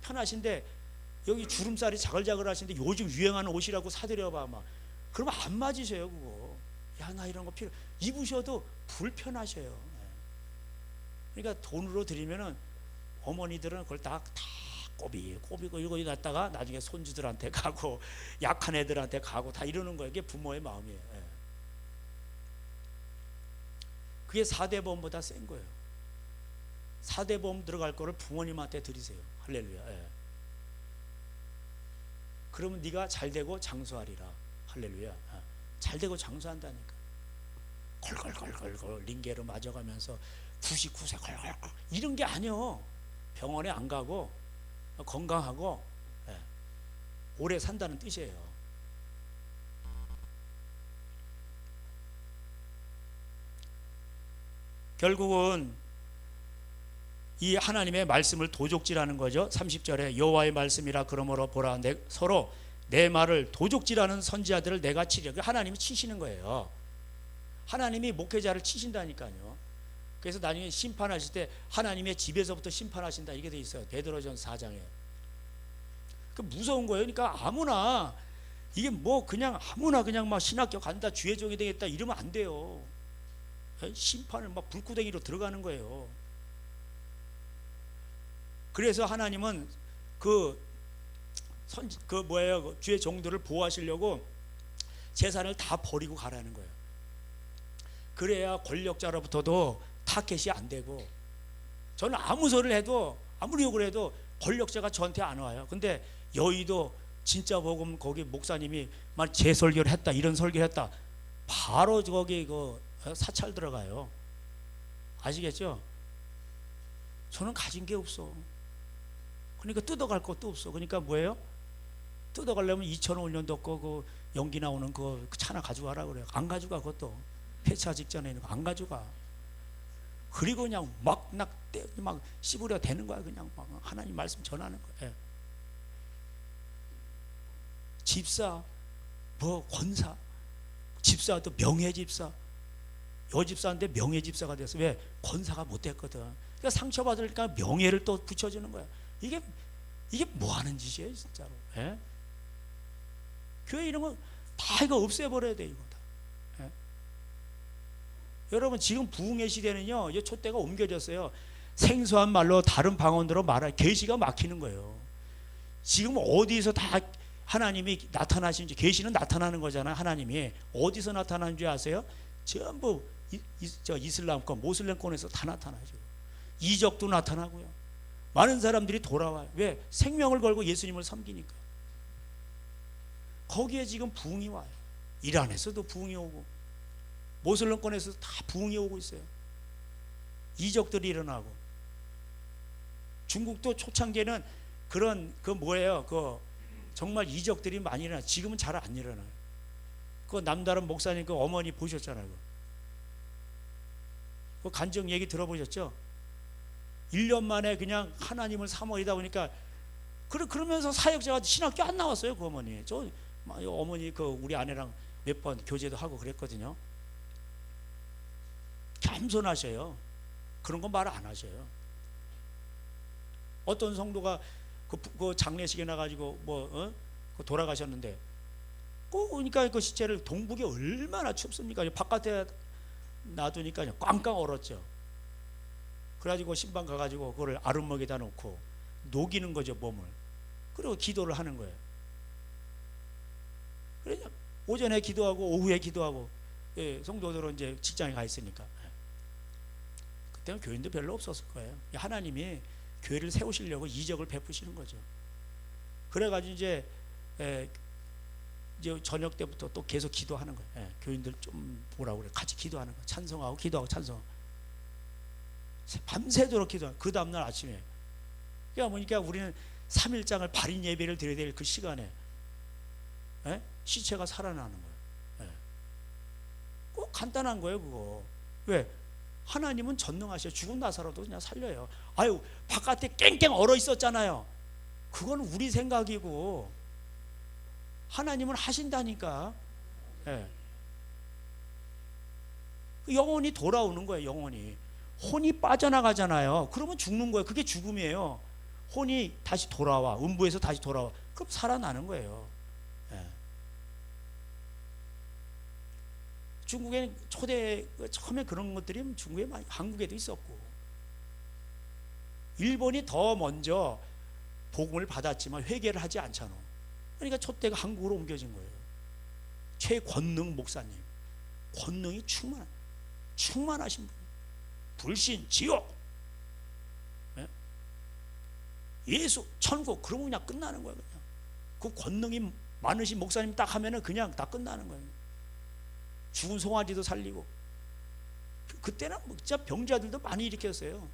편하신데, 여기 주름살이 자글자글 하신데 요즘 유행하는 옷이라고 사드려봐 막 그러면 안 맞으셔요. 그거 야 나 이런 거 필요 입으셔도 불편하셔요. 그러니까 돈으로 드리면은 어머니들은 그걸 다 꼬비고 이거 갖다가 나중에 손주들한테 가고 약한 애들한테 가고 다 이러는 거예요. 이게 부모의 마음이에요. 그게 4대 보험보다 센 거예요. 4대 보험 들어갈 거를 부모님한테 드리세요. 할렐루야. 그러면 네가 잘되고 장수하리라. 할렐루야. 잘되고 장수한다니까. 걸걸걸걸걸 링게로 맞아가면서 99세 걸걸걸 이런 게 아니요. 병원에 안 가고 건강하고 오래 산다는 뜻이에요. 결국은 이 하나님의 말씀을 도적질하는 거죠. 30절에 여호와의 말씀이라 그러므로 보라 서로 내 말을 도적질하는 선지자들을 내가 치려. 하나님이 치시는 거예요. 하나님이 목회자를 치신다니까요. 그래서 나중에 심판하실 때 하나님의 집에서부터 심판하신다 이게 돼 있어요. 베드로전 4장에. 그 무서운 거예요. 그러니까 아무나 이게 뭐 그냥 아무나 그냥 막 신학교 간다 주의 종이 되겠다 이러면 안 돼요. 심판을 막 불구덩이로 들어가는 거예요. 그래서 하나님은 주의 종들을 보호하시려고 재산을 다 버리고 가라는 거예요. 그래야 권력자로부터도 타켓이 안 되고, 저는 아무 소리를 해도 아무리 욕을 해도 권력자가 저한테 안 와요. 근데 여의도 진짜 복음 거기 목사님이 만 재설교를 했다 이런 설교를 했다 바로 거기 사찰 들어가요. 아시겠죠? 저는 가진 게 없어. 그러니까 뜯어갈 것도 없어. 그러니까 뭐예요? 뜯어가려면 2005년도 거 연기 나오는 그 차나 가져가라 그래요. 안 가져가. 그것도 폐차 직전에 있는 거 안 가져가. 그리고 그냥 막 씹으려 되는 거야. 그냥 막 하나님 말씀 전하는 거예요. 집사, 권사, 집사도 명예집사, 여집사인데 명예집사가 됐어. 왜? 권사가 못 됐거든. 그러니까 상처받으니까 명예를 또 붙여주는 거야. 이게 뭐 하는 짓이에요, 진짜로. 교회 이런 거 다 이거 없애버려야 돼, 이거 다. 여러분, 지금 부흥의 시대는요, 이 촛대가 옮겨졌어요. 생소한 말로 다른 방언으로 말할 계시가 막히는 거예요. 지금 어디서 다 하나님이 나타나시는지, 계시는 나타나는 거잖아요. 하나님이 어디서 나타나는 줄 아세요? 전부 이슬람권, 모슬렘권에서 다 나타나죠. 이적도 나타나고요. 많은 사람들이 돌아와요. 왜? 생명을 걸고 예수님을 섬기니까. 거기에 지금 부흥이 와요. 이란에서도 부흥이 오고 모슬렘권에서도 다 부흥이 오고 있어요. 이적들이 일어나고. 중국도 초창기에는 그런 그 뭐예요? 그 정말 이적들이 많이 일어나. 지금은 잘 안 일어나요. 그 남다른 목사님 그 어머니 보셨잖아요. 그 간증 얘기 들어보셨죠? 1년 만에 그냥 하나님을 사모이다 보니까 그러면서 사역자가 신학교 안 나왔어요. 그 어머니. 저 어머니 그 우리 아내랑 몇 번 교제도 하고 그랬거든요. 겸손하셔요. 그런 거 말 안 하셔요. 어떤 성도가 그 장례식에 나가지고 그 돌아가셨는데 그러니까 그 시체를 동북이 얼마나 춥습니까? 바깥에 놔두니까 꽝꽝 얼었죠. 그래가지고 신방 가가지고 그걸 아랫목에다 놓고 녹이는 거죠, 몸을. 그리고 기도를 하는 거예요. 그러니까 오전에 기도하고 오후에 기도하고, 예, 성도들은 이제 직장에 가 있으니까. 그때는 교인도 별로 없었을 거예요. 하나님이 교회를 세우시려고 이적을 베푸시는 거죠. 그래가지고 이제 저녁 때부터 또 계속 기도하는 거예요. 교인들 좀 뭐라고 그래, 같이 기도하는 거예요. 찬송하고 기도하고 찬송. 밤새도록 기도하고 그 다음날 아침에. 그러니까 우리는 3일장을 발인 예배를 드려야 될 그 시간에 시체가 살아나는 거예요. 꼭 간단한 거예요, 그거. 왜? 하나님은 전능하셔. 죽은 나사로도 그냥 살려요. 아유, 바깥에 깽깽 얼어 있었잖아요. 그건 우리 생각이고 하나님은 하신다니까. 영혼이 돌아오는 거예요. 영혼이 혼이 빠져나가잖아요. 그러면 죽는 거예요. 그게 죽음이에요. 혼이 다시 돌아와, 음부에서 다시 돌아와. 그럼 살아나는 거예요. 중국에는 처음에 그런 것들이 중국에 많이, 한국에도 있었고, 일본이 더 먼저 복음을 받았지만 회개를 하지 않잖아. 그러니까 촛대가 한국으로 옮겨진 거예요. 최권능 목사님, 권능이 충만하신 분, 불신, 지옥, 예수, 천국, 그러면 그냥 끝나는 거예요. 그냥 그 권능이 많으신 목사님 딱 하면은 그냥 다 끝나는 거예요. 죽은 송아지도 살리고. 그때는 진짜 병자들도 많이 일으켰어요.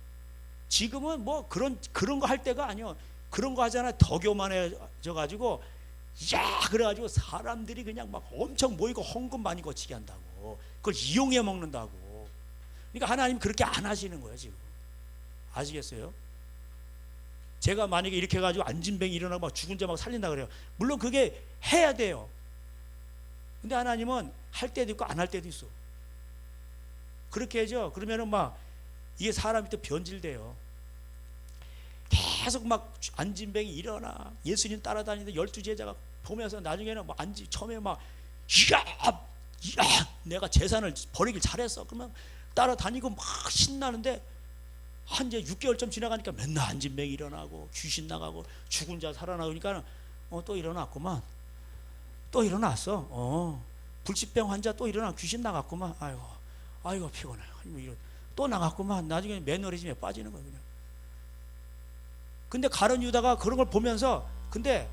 지금은 뭐 그런 거 할 때가 아니요. 그런 거 하잖아요. 더 교만해져 가지고, 야, 그래가지고 사람들이 그냥 막 엄청 모이고 헌금 많이 거치게 한다고. 그걸 이용해 먹는다고. 그러니까 하나님 그렇게 안 하시는 거예요, 지금. 아시겠어요? 제가 만약에 이렇게 해가지고 안진뱅이 일어나고 막 죽은 자 막 살린다 그래요. 물론 그게 해야 돼요. 근데 하나님은 할 때도 있고 안 할 때도 있어. 그렇게 해죠. 그러면은 막 이게 사람이 또 변질돼요. 계속 막 안진뱅이 일어나, 예수님 따라다니는 12제자가 보면서 나중에는 막 처음에 막 야, 내가 재산을 버리길 잘했어. 그러면 따라다니고 막 신나는데 한 이제 6개월쯤 지나가니까 맨날 안진뱅이 일어나고 귀신 나가고 죽은 자 살아나오니까 또 일어났구만. 또 일어났어. 불치병 환자 또 일어나 귀신 나갔구만. 아이고 피곤해. 또 나갔구만. 나중에 매너리즘에 빠지는 거예요, 그냥. 근데 가룟 유다가 그런 걸 보면서, 근데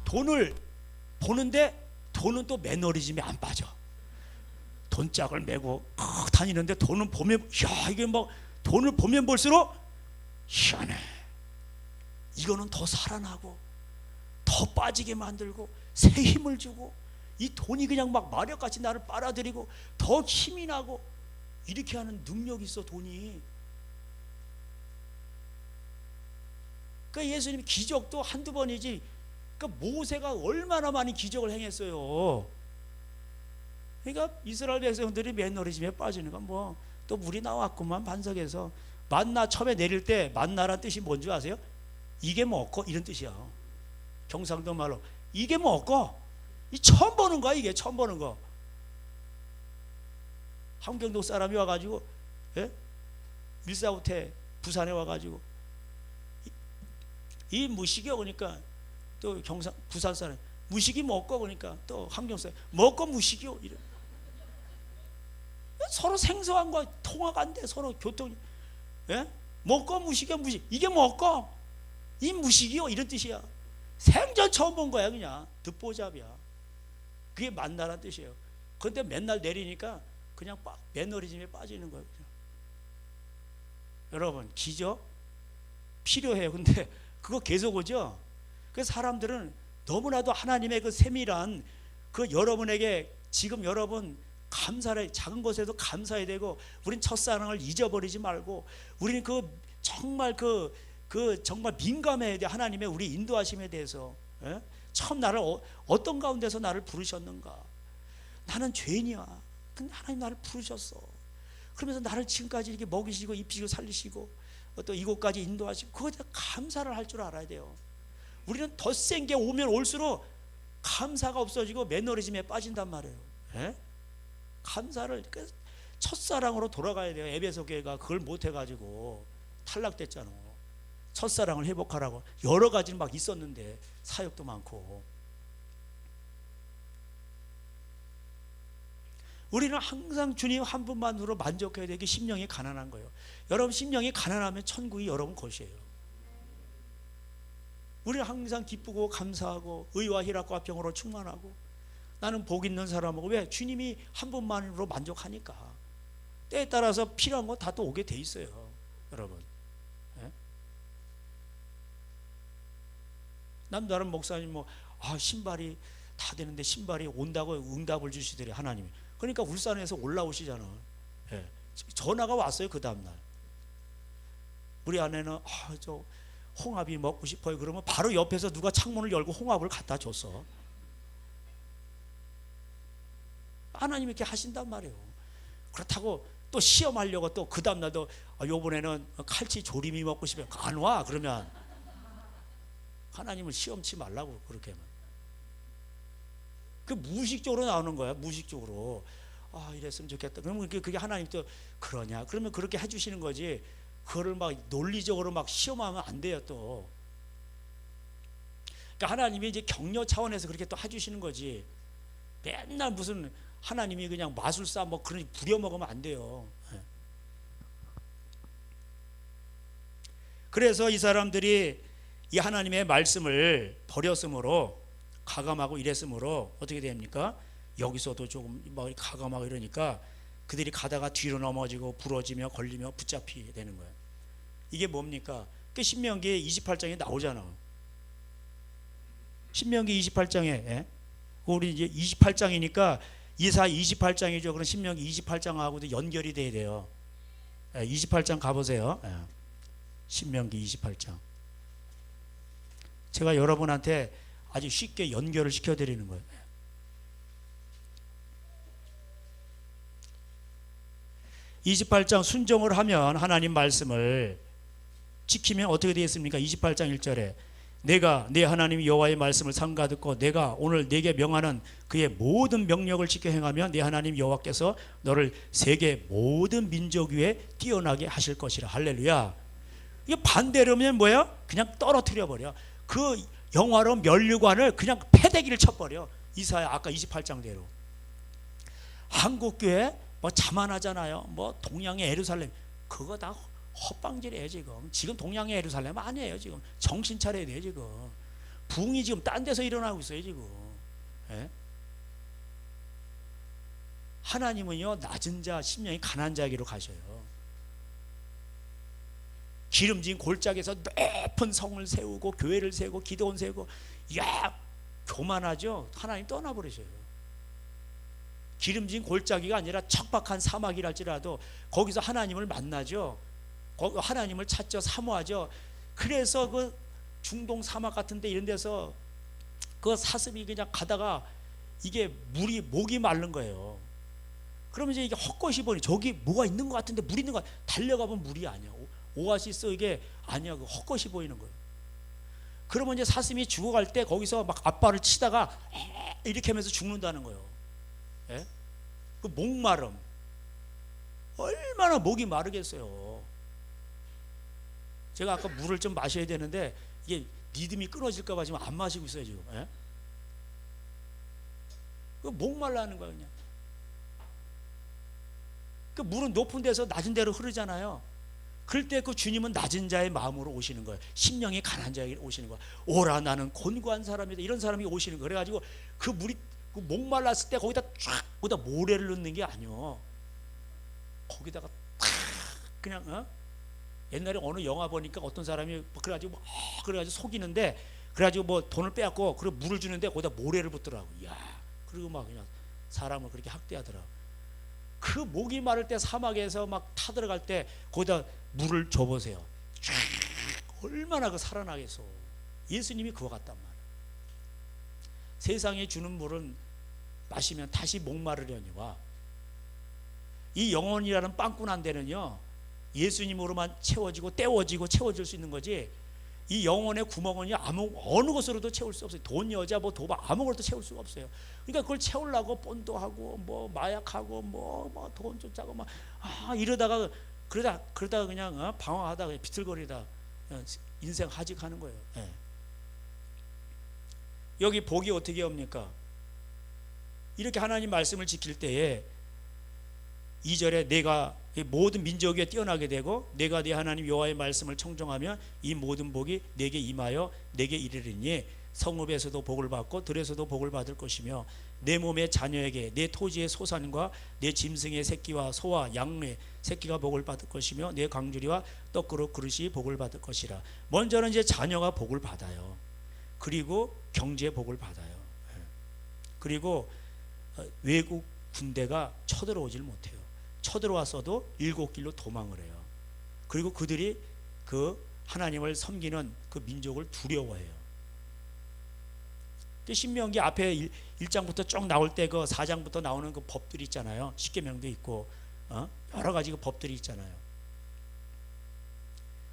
돈을 보는데 돈은 또 매너리즘에 안 빠져. 돈짝을 메고 다니는데 돈은 보면, 야, 이게 뭐 돈을 보면 볼수록 희한해. 이거는 더 살아나고 더 빠지게 만들고 새 힘을 주고, 이 돈이 그냥 막 마력같이 나를 빨아들이고 더 힘이 나고 이렇게 하는 능력이 있어, 돈이. 그러니까 예수님 기적도 한두 번이지, 그러니까 모세가 얼마나 많이 기적을 행했어요. 그러니까 이스라엘 백성들이 매너리즘에 빠지는 건 뭐 또 물이 나왔구만, 반석에서. 만나 처음에 내릴 때 만나란 뜻이 뭔지 아세요? 이게 먹고, 이런 뜻이야. 경상도 말로 이게 먹고. 이 처음 보는 거야. 이게 처음 보는 거. 함경도 사람이 와가지고, 일사후퇴 부산에 와가지고 이 무식이 오니까 또 부산 사람 무식이 먹고, 그러니까 또 함경 사람 먹고 무식이요. 이래. 서로 생소한 거 통화가 안 돼. 서로 교통이. 먹고 무식이요, 무식. 이게 먹고 이 무식이요, 이런 뜻이야. 생전 처음 본 거야. 그냥 듣보잡이야. 그게 만나라는 뜻이에요. 그런데 맨날 내리니까 그냥 매너리즘에 빠지는 거예요. 그냥. 여러분 기적 필요해요. 근데 그거 계속 오죠. 그래서 사람들은 너무나도 하나님의 그 세밀한 그 여러분에게 지금 여러분 감사를 작은 것에도 감사해야 되고, 우린 첫사랑을 잊어버리지 말고, 우리는 정말 정말 민감해야 돼. 하나님의 우리 인도하심에 대해서. 예? 처음 나를 어떤 가운데서 나를 부르셨는가? 나는 죄인이야. 근데 하나님 나를 부르셨어. 그러면서 나를 지금까지 이렇게 먹이시고 입히시고 살리시고 또 이곳까지 인도하시고, 그거에 대해 감사를 할 줄 알아야 돼요. 우리는 더 센 게 오면 올수록 감사가 없어지고 매너리즘에 빠진단 말이에요. 예? 감사를 첫사랑으로 돌아가야 돼요. 에베소 교회가 그걸 못 해가지고 탈락됐잖아. 첫사랑을 회복하라고 여러 가지는 막 있었는데 사역도 많고. 우리는 항상 주님 한 분만으로 만족해야 되기, 심령이 가난한 거예요. 여러분 심령이 가난하면 천국이 여러분 것이에요. 우리는 항상 기쁘고 감사하고 의와 희락과 평으로 충만하고, 나는 복 있는 사람이고. 왜? 주님이 한 분만으로 만족하니까. 때에 따라서 필요한 거 다 또 오게 돼 있어요, 여러분. 예? 남다른 목사님 신발이 다 되는데 신발이 온다고 응답을 주시더래, 하나님이. 그러니까 울산에서 올라오시잖아. 예. 전화가 왔어요, 그 다음날. 우리 아내는 저 홍합이 먹고 싶어요. 그러면 바로 옆에서 누가 창문을 열고 홍합을 갖다 줬어. 하나님이 이렇게 하신단 말이에요. 그렇다고 또 시험하려고 또 그 다음날도 요번에는 칼치 조림이 먹고 싶어요. 안 와. 그러면 하나님을 시험치 말라고. 그렇게 하면 그 무의식적으로 나오는 거야. 무의식적으로 이랬으면 좋겠다. 그러면 그게 하나님 또 그러냐? 그러면 그렇게 해주시는 거지. 그거를 막 논리적으로 막 시험하면 안 돼요. 또 그러니까 하나님이 이제 격려 차원에서 그렇게 또 해주시는 거지. 맨날 무슨 하나님이 그냥 마술사 그런 부려먹으면 안 돼요. 그래서 이 사람들이 이 하나님의 말씀을 버렸으므로, 가감하고 이랬으므로 어떻게 됩니까? 여기서도 조금 가감하고 이러니까 그들이 가다가 뒤로 넘어지고 부러지며 걸리며 붙잡히게 되는 거예요. 이게 뭡니까? 그 신명기 28장에 나오잖아. 신명기 28장에, 예? 우리 이제 28장이니까 이사 28장이죠. 그럼 신명기 28장하고도 연결이 돼야 돼요. 28장 가보세요. 신명기 28장. 제가 여러분한테 아주 쉽게 연결을 시켜드리는 거예요. 28장 순종을 하면, 하나님 말씀을 지키면 어떻게 되겠습니까? 28장 1절에 내가 내 하나님 여호와의 말씀을 삼가 듣고 내가 오늘 네게 명하는 그의 모든 명령을 지켜 행하면 내 하나님 여호와께서 너를 세계 모든 민족 위에 뛰어나게 하실 것이라. 할렐루야. 이게 반대로면 뭐야? 그냥 떨어뜨려 버려. 그 영화로운 면류관을 그냥 패대기를 쳐버려. 이사야 아까 28장대로. 한국교회 자만하잖아요. 동양의 예루살렘, 그거 다 헛방질이에요. 지금 동양의 예루살렘 아니에요. 지금 정신 차려야 돼요. 지금 부흥이 지금 딴 데서 일어나고 있어요. 지금. 예? 하나님은요, 낮은 자, 심령이 가난한 자에게로 가셔요. 기름진 골짜기에서 높은 성을 세우고 교회를 세우고 기도원 세우고, 교만하죠. 하나님 떠나버리셔요. 기름진 골짜기가 아니라 척박한 사막이랄지라도 거기서 하나님을 만나죠. 하나님을 찾죠. 사모하죠. 그래서 그 중동 사막 같은데 이런 데서 그 사슴이 그냥 가다가 이게 목이 마른 거예요. 그러면 이제 이게 헛것이 보니 저기 뭐가 있는 것 같은데 물 있는 것 같아. 달려가면 물이 아니야. 오아시스 이게 아니야. 그 헛것이 보이는 거예요. 그러면 이제 사슴이 죽어갈 때 거기서 막 앞발을 치다가 이렇게 하면서 죽는다는 거예요. 예? 그 목마름, 얼마나 목이 마르겠어요. 제가 아까 물을 좀 마셔야 되는데 이게 리듬이 끊어질까 봐 지금 안 마시고 있어요. 지금. 예? 그 목말라는 거예요. 그냥. 그 물은 높은 데서 낮은 데로 흐르잖아요. 그럴 때 그 주님은 낮은 자의 마음으로 오시는 거예요. 심령이 가난한 자에게 오시는 거예요. 오라 나는 곤고한 사람이다. 이런 사람이 오시는 거예요. 그래가지고 그 물이 그 목말랐을 때 거기다 모래를 넣는 게 아니요. 거기다가 탁 그냥 옛날에 어느 영화 보니까 어떤 사람이 그래가지고 속이는데 그래가지고 뭐 돈을 빼앗고 그리고 물을 주는데 거기다 모래를 붓더라고. 야, 그리고 막 그냥 사람을 그렇게 학대하더라고. 그 목이 마를 때 사막에서 막 타들어갈 때 거기다 물을 줘보세요. 얼마나 그 살아나겠어. 예수님이 그와 같단 말이야. 세상에 주는 물은 마시면 다시 목마르려니와 이 영혼이라는 빵꾼 한 대는요 예수님으로만 채워지고 때워지고 채워질 수 있는 거지, 이 영혼의 구멍은요 어느 것으로도 채울 수 없어요. 돈, 여자, 뭐 도박 아무것도 채울 수가 없어요. 그러니까 그걸 채우려고 본도하고 뭐 마약하고 뭐 돈 쫓아고 막 이러다가 그러다 그냥 방황하다 그냥 비틀거리다 인생 하직하는 거예요. 예. 여기 복이 어떻게 옵니까? 이렇게 하나님 말씀을 지킬 때에 2절에 내가 모든 민족 위에 뛰어나게 되고 내가 네 하나님 여호와의 말씀을 청종하면 이 모든 복이 내게 임하여 내게 이르리니 성읍에서도 복을 받고 들에서도 복을 받을 것이며 내 몸의 자녀에게 내 토지의 소산과 내 짐승의 새끼와 소와 양의 새끼가 복을 받을 것이며 내 광주리와 떡그릇 그릇이 복을 받을 것이라. 먼저는 이제 자녀가 복을 받아요. 그리고 경제 복을 받아요. 그리고 외국 군대가 쳐들어오질 못해요. 쳐들어왔어도 7길로 도망을 해요. 그리고 그들이 그 하나님을 섬기는 그 민족을 두려워해요. 신명기 앞에 1장부터 쭉 나올 때 그 4장부터 나오는 그 법들이 있잖아요. 십계명도 있고 여러 가지 그 법들이 있잖아요.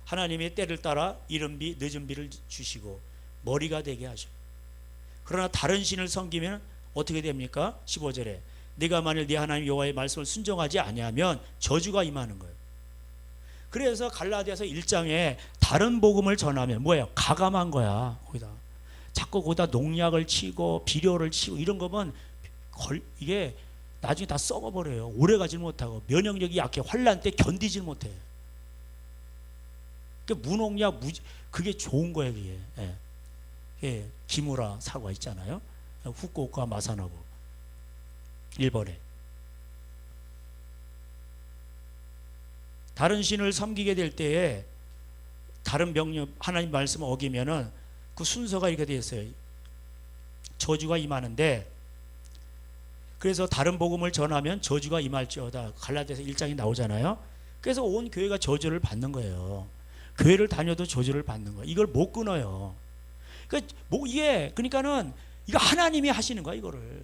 하나님의 때를 따라 이른 비 늦은 비를 주시고 머리가 되게 하시고, 그러나 다른 신을 섬기면 어떻게 됩니까? 15절에 네가 만일 네 하나님 여호와의 말씀을 순종하지 아니하면 저주가 임하는 거예요. 그래서 갈라디아서 1장에 다른 복음을 전하면 뭐예요? 가감한 거야. 거기다 자꾸 거기다 농약을 치고 비료를 치고 이런 거면 이게 나중에 다 썩어버려요. 오래가지 못하고 면역력이 약해. 환난 때 견디질 못해. 그 무농약 그게 좋은 거예요. 그게. 예, 기무라 사과 있잖아요. 후쿠오카 마사나고 일본에. 다른 신을 섬기게 될 때에 다른 명령 하나님 말씀을 어기면은 그 순서가 이렇게 되어 있어요. 저주가 임하는데, 그래서 다른 복음을 전하면 저주가 임할지어다. 갈라디아서 1장이 나오잖아요. 그래서 온 교회가 저주를 받는 거예요. 교회를 다녀도 저주를 받는 거예요. 이걸 못 끊어요. 그러니까는 이거 하나님이 하시는 거야, 이거를.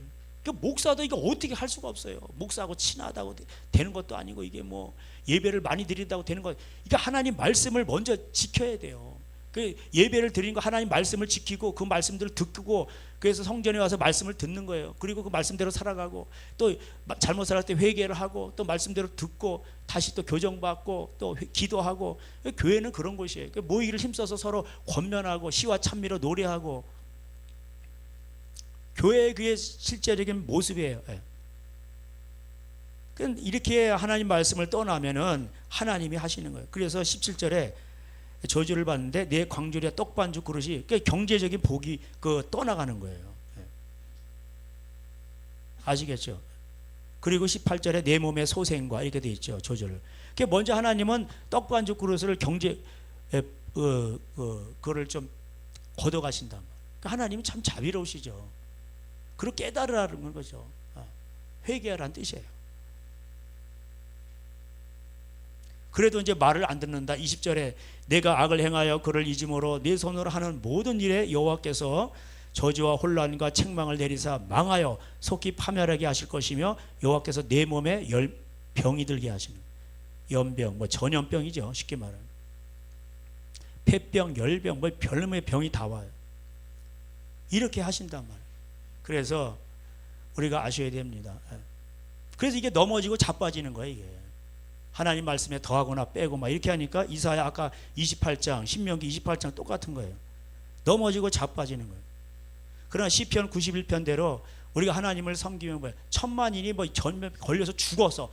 목사도 이거 어떻게 할 수가 없어요. 목사하고 친하다고 되는 것도 아니고 이게 뭐 예배를 많이 드린다고 되는 거. 이게 하나님 말씀을 먼저 지켜야 돼요. 그 예배를 드리는 거 하나님 말씀을 지키고 그 말씀들을 듣고, 그래서 성전에 와서 말씀을 듣는 거예요. 그리고 그 말씀대로 살아가고, 또 잘못 살았을 때 회개를 하고, 또 말씀대로 듣고 다시 또 교정받고 또 기도하고. 교회는 그런 곳이에요. 모이기를 힘써서 서로 권면하고 시와 찬미로 노래하고, 교회의 그의 실제적인 모습이에요. 이렇게 하나님 말씀을 떠나면은 하나님이 하시는 거예요. 그래서 17절에 저주를 받는데 내 광주리와 떡반죽 그릇이, 경제적인 복이 떠나가는 거예요. 아시겠죠? 그리고 18절에 내 몸의 소생과 이렇게 되어 있죠. 저주를. 먼저 하나님은 떡반죽 그릇을 그거를 좀 걷어가신다. 하나님이 참 자비로우시죠. 그리고 깨달으라는 거죠. 회개하라는 뜻이에요. 그래도 이제 말을 안 듣는다. 20절에 내가 악을 행하여 그를 잊음으로 내 손으로 하는 모든 일에 여호와께서 저주와 혼란과 책망을 내리사 망하여 속히 파멸하게 하실 것이며 여호와께서 내 몸에 병이 들게 하시는, 연병, 전염병이죠. 쉽게 말하면 폐병, 열병, 별의의 병이 다 와요. 이렇게 하신단 말이에요. 그래서 우리가 아셔야 됩니다. 그래서 이게 넘어지고 자빠지는 거예요. 이게 하나님 말씀에 더하거나 빼고 막 이렇게 하니까 이사야 아까 28장 신명기 28장 똑같은 거예요. 넘어지고 자빠지는 거예요. 그러나 시편 91편대로 우리가 하나님을 섬기면 뭐예요? 천만인이 전염 걸려서 죽어서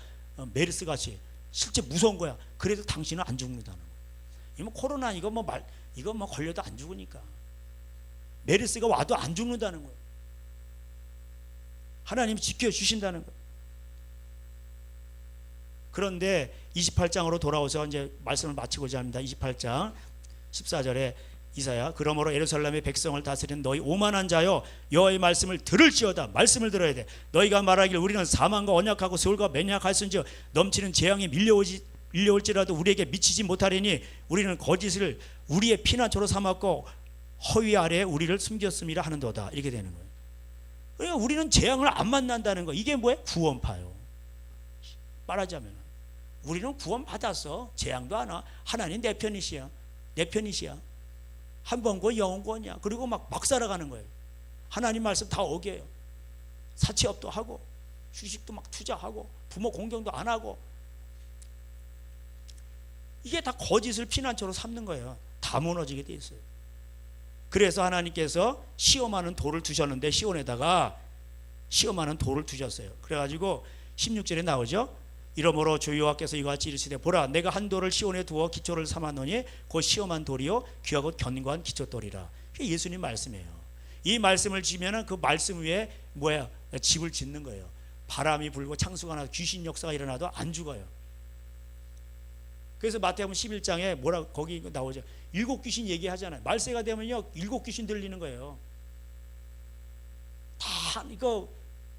메르스 같이 실제 무서운 거야. 그래도 당신은 안 죽는다는 거예요. 이거 코로나 이거 걸려도 안 죽으니까. 메르스가 와도 안 죽는다는 거예요. 하나님이 지켜주신다는 거예요. 그런데 28장으로 돌아오서 이제 말씀을 마치고자 합니다. 28장 14절에 이사야, 그러므로 예루살렘의 백성을 다스리는 너희 오만한 자여, 여호와의 말씀을 들을지어다. 말씀을 들어야 돼. 너희가 말하길 우리는 사망과 언약하고 세월과 맹약할진저 넘치는 재앙이 밀려올지라도 우리에게 미치지 못하리니 우리는 거짓을 우리의 피난처로 삼았고 허위 아래에 우리를 숨겼음이라 하는도다. 이렇게 되는 거예요. 그러니까 우리는 재앙을 안 만난다는 거. 이게 뭐예요? 구원파요. 말하자면 우리는 구원 받았어. 재앙도 안 와. 하나님 내 편이시야. 내 편이시야. 한 번고 영원권이야. 그리고 막 살아가는 거예요. 하나님 말씀 다 어겨요. 사채업도 하고 주식도 막 투자하고 부모 공경도 안 하고, 이게 다 거짓을 피난처로 삼는 거예요. 다 무너지게 돼 있어요. 그래서 하나님께서 시험하는 돌을 두셨는데, 시온에다가 시험하는 돌을 두셨어요. 그래가지고 16절에 나오죠. 이러므로 주 여호와께서 이같이 이르시되 보라, 내가 한 돌을 시온에 두어 기초를 삼았노니 곧 시험한 돌이요 귀하고 견고한 기초돌이라. 그게 예수님 말씀이에요. 이 말씀을 지면은 그 말씀 위에 집을 짓는 거예요. 바람이 불고 창수가 나도 귀신 역사가 일어나도 안 죽어요. 그래서 마태복음 11장에 거기 나오죠. 7 귀신 얘기하잖아요. 말세가 되면요 7 귀신 들리는 거예요. 다 이거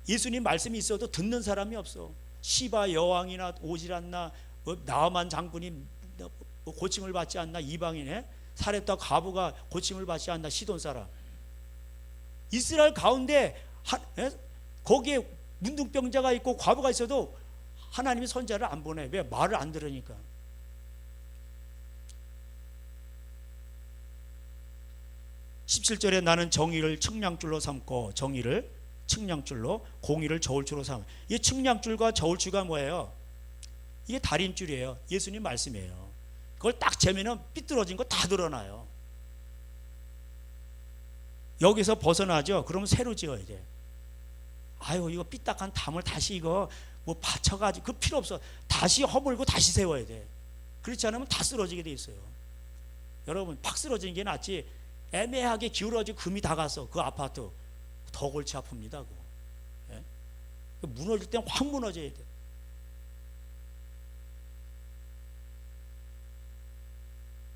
예수님 말씀이 있어도 듣는 사람이 없어. 시바 여왕이나 오질 않나, 나아만 장군이 고침을 받지 않나, 이방인에 사렙다 과부가 고침을 받지 않나, 시돈 사람. 이스라엘 가운데 거기에 문둥병자가 있고 과부가 있어도 하나님이 선자를 안 보내. 왜? 말을 안 들으니까. (17절에) 나는 정의를 측량줄로 삼고, 정의를 측량줄로, 공의를 저울줄로 삼아. 이 측량줄과 저울줄가 뭐예요? 이게 달인줄이에요. 예수님 말씀이에요. 그걸 딱 재면은 삐뚤어진 거 다 드러나요. 여기서 벗어나죠. 그러면 새로 지어야 돼. 아유, 이거 삐딱한 담을 다시 이거 받쳐가지고, 그 필요 없어. 다시 허물고 다시 세워야 돼. 그렇지 않으면 다 쓰러지게 돼 있어요. 여러분, 팍 쓰러지는 게 낫지. 애매하게 기울어지고 금이 다 갔어. 그 아파트 더 골치 아픕니다. 그거. 예? 무너질 땐 확 무너져야 돼.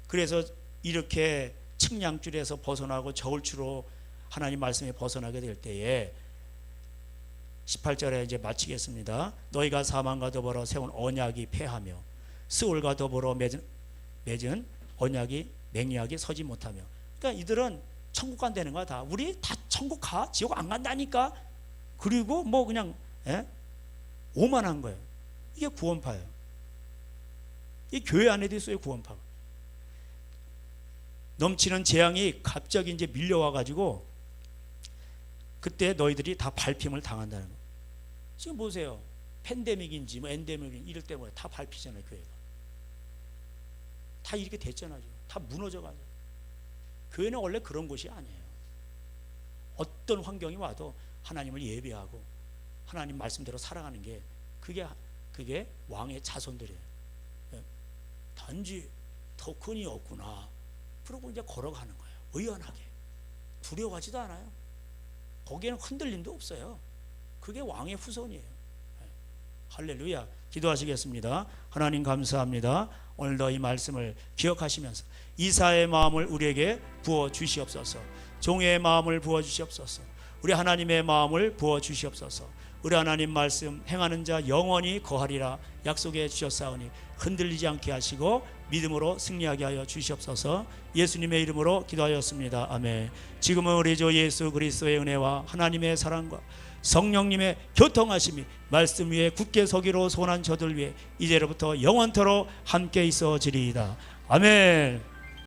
그래서 이렇게 측량줄에서 벗어나고 저울추로 하나님 말씀에 벗어나게 될 때에 18절에 이제 마치겠습니다. 너희가 사망과 더불어 세운 언약이 패하며 스올과 더불어 맺은 언약이 맹약이 서지 못하며. 그러니까 이들은 천국 간다는 거야. 다 우리 다 천국 가, 지옥 안 간다니까. 그리고 그냥 오만한 거예요. 이게 구원파예요. 이 교회 안에도 있어요. 구원파. 넘치는 재앙이 갑자기 이제 밀려와 가지고 그때 너희들이 다 밟힘을 당한다는 거예요. 지금 보세요. 팬데믹인지 엔데믹인지 이럴 때 다 밟히잖아요. 교회가 다 이렇게 됐잖아요. 다 무너져가지고. 교회는 원래 그런 곳이 아니에요. 어떤 환경이 와도 하나님을 예배하고 하나님 말씀대로 살아가는 게 그게 왕의 자손들이에요. 단지 토큰이 없구나. 그러고 이제 걸어가는 거예요. 의연하게. 두려워하지도 않아요. 거기에는 흔들림도 없어요. 그게 왕의 후손이에요. 할렐루야. 기도하시겠습니다. 하나님 감사합니다. 오늘도 이 말씀을 기억하시면서 이사의 마음을 우리에게 부어 주시옵소서. 종의 마음을 부어 주시옵소서. 우리 하나님의 마음을 부어 주시옵소서. 우리 하나님 말씀 행하는 자 영원히 거하리라 약속해 주셨사오니 흔들리지 않게 하시고 믿음으로 승리하게 하여 주시옵소서. 예수님의 이름으로 기도하였습니다. 아멘. 지금은 우리 주 예수 그리스도의 은혜와 하나님의 사랑과 성령님의 교통하심이 말씀 위에 굳게 서기로 소원한 저들 위해 이제로부터 영원토록 함께 있어지리이다. 아멘.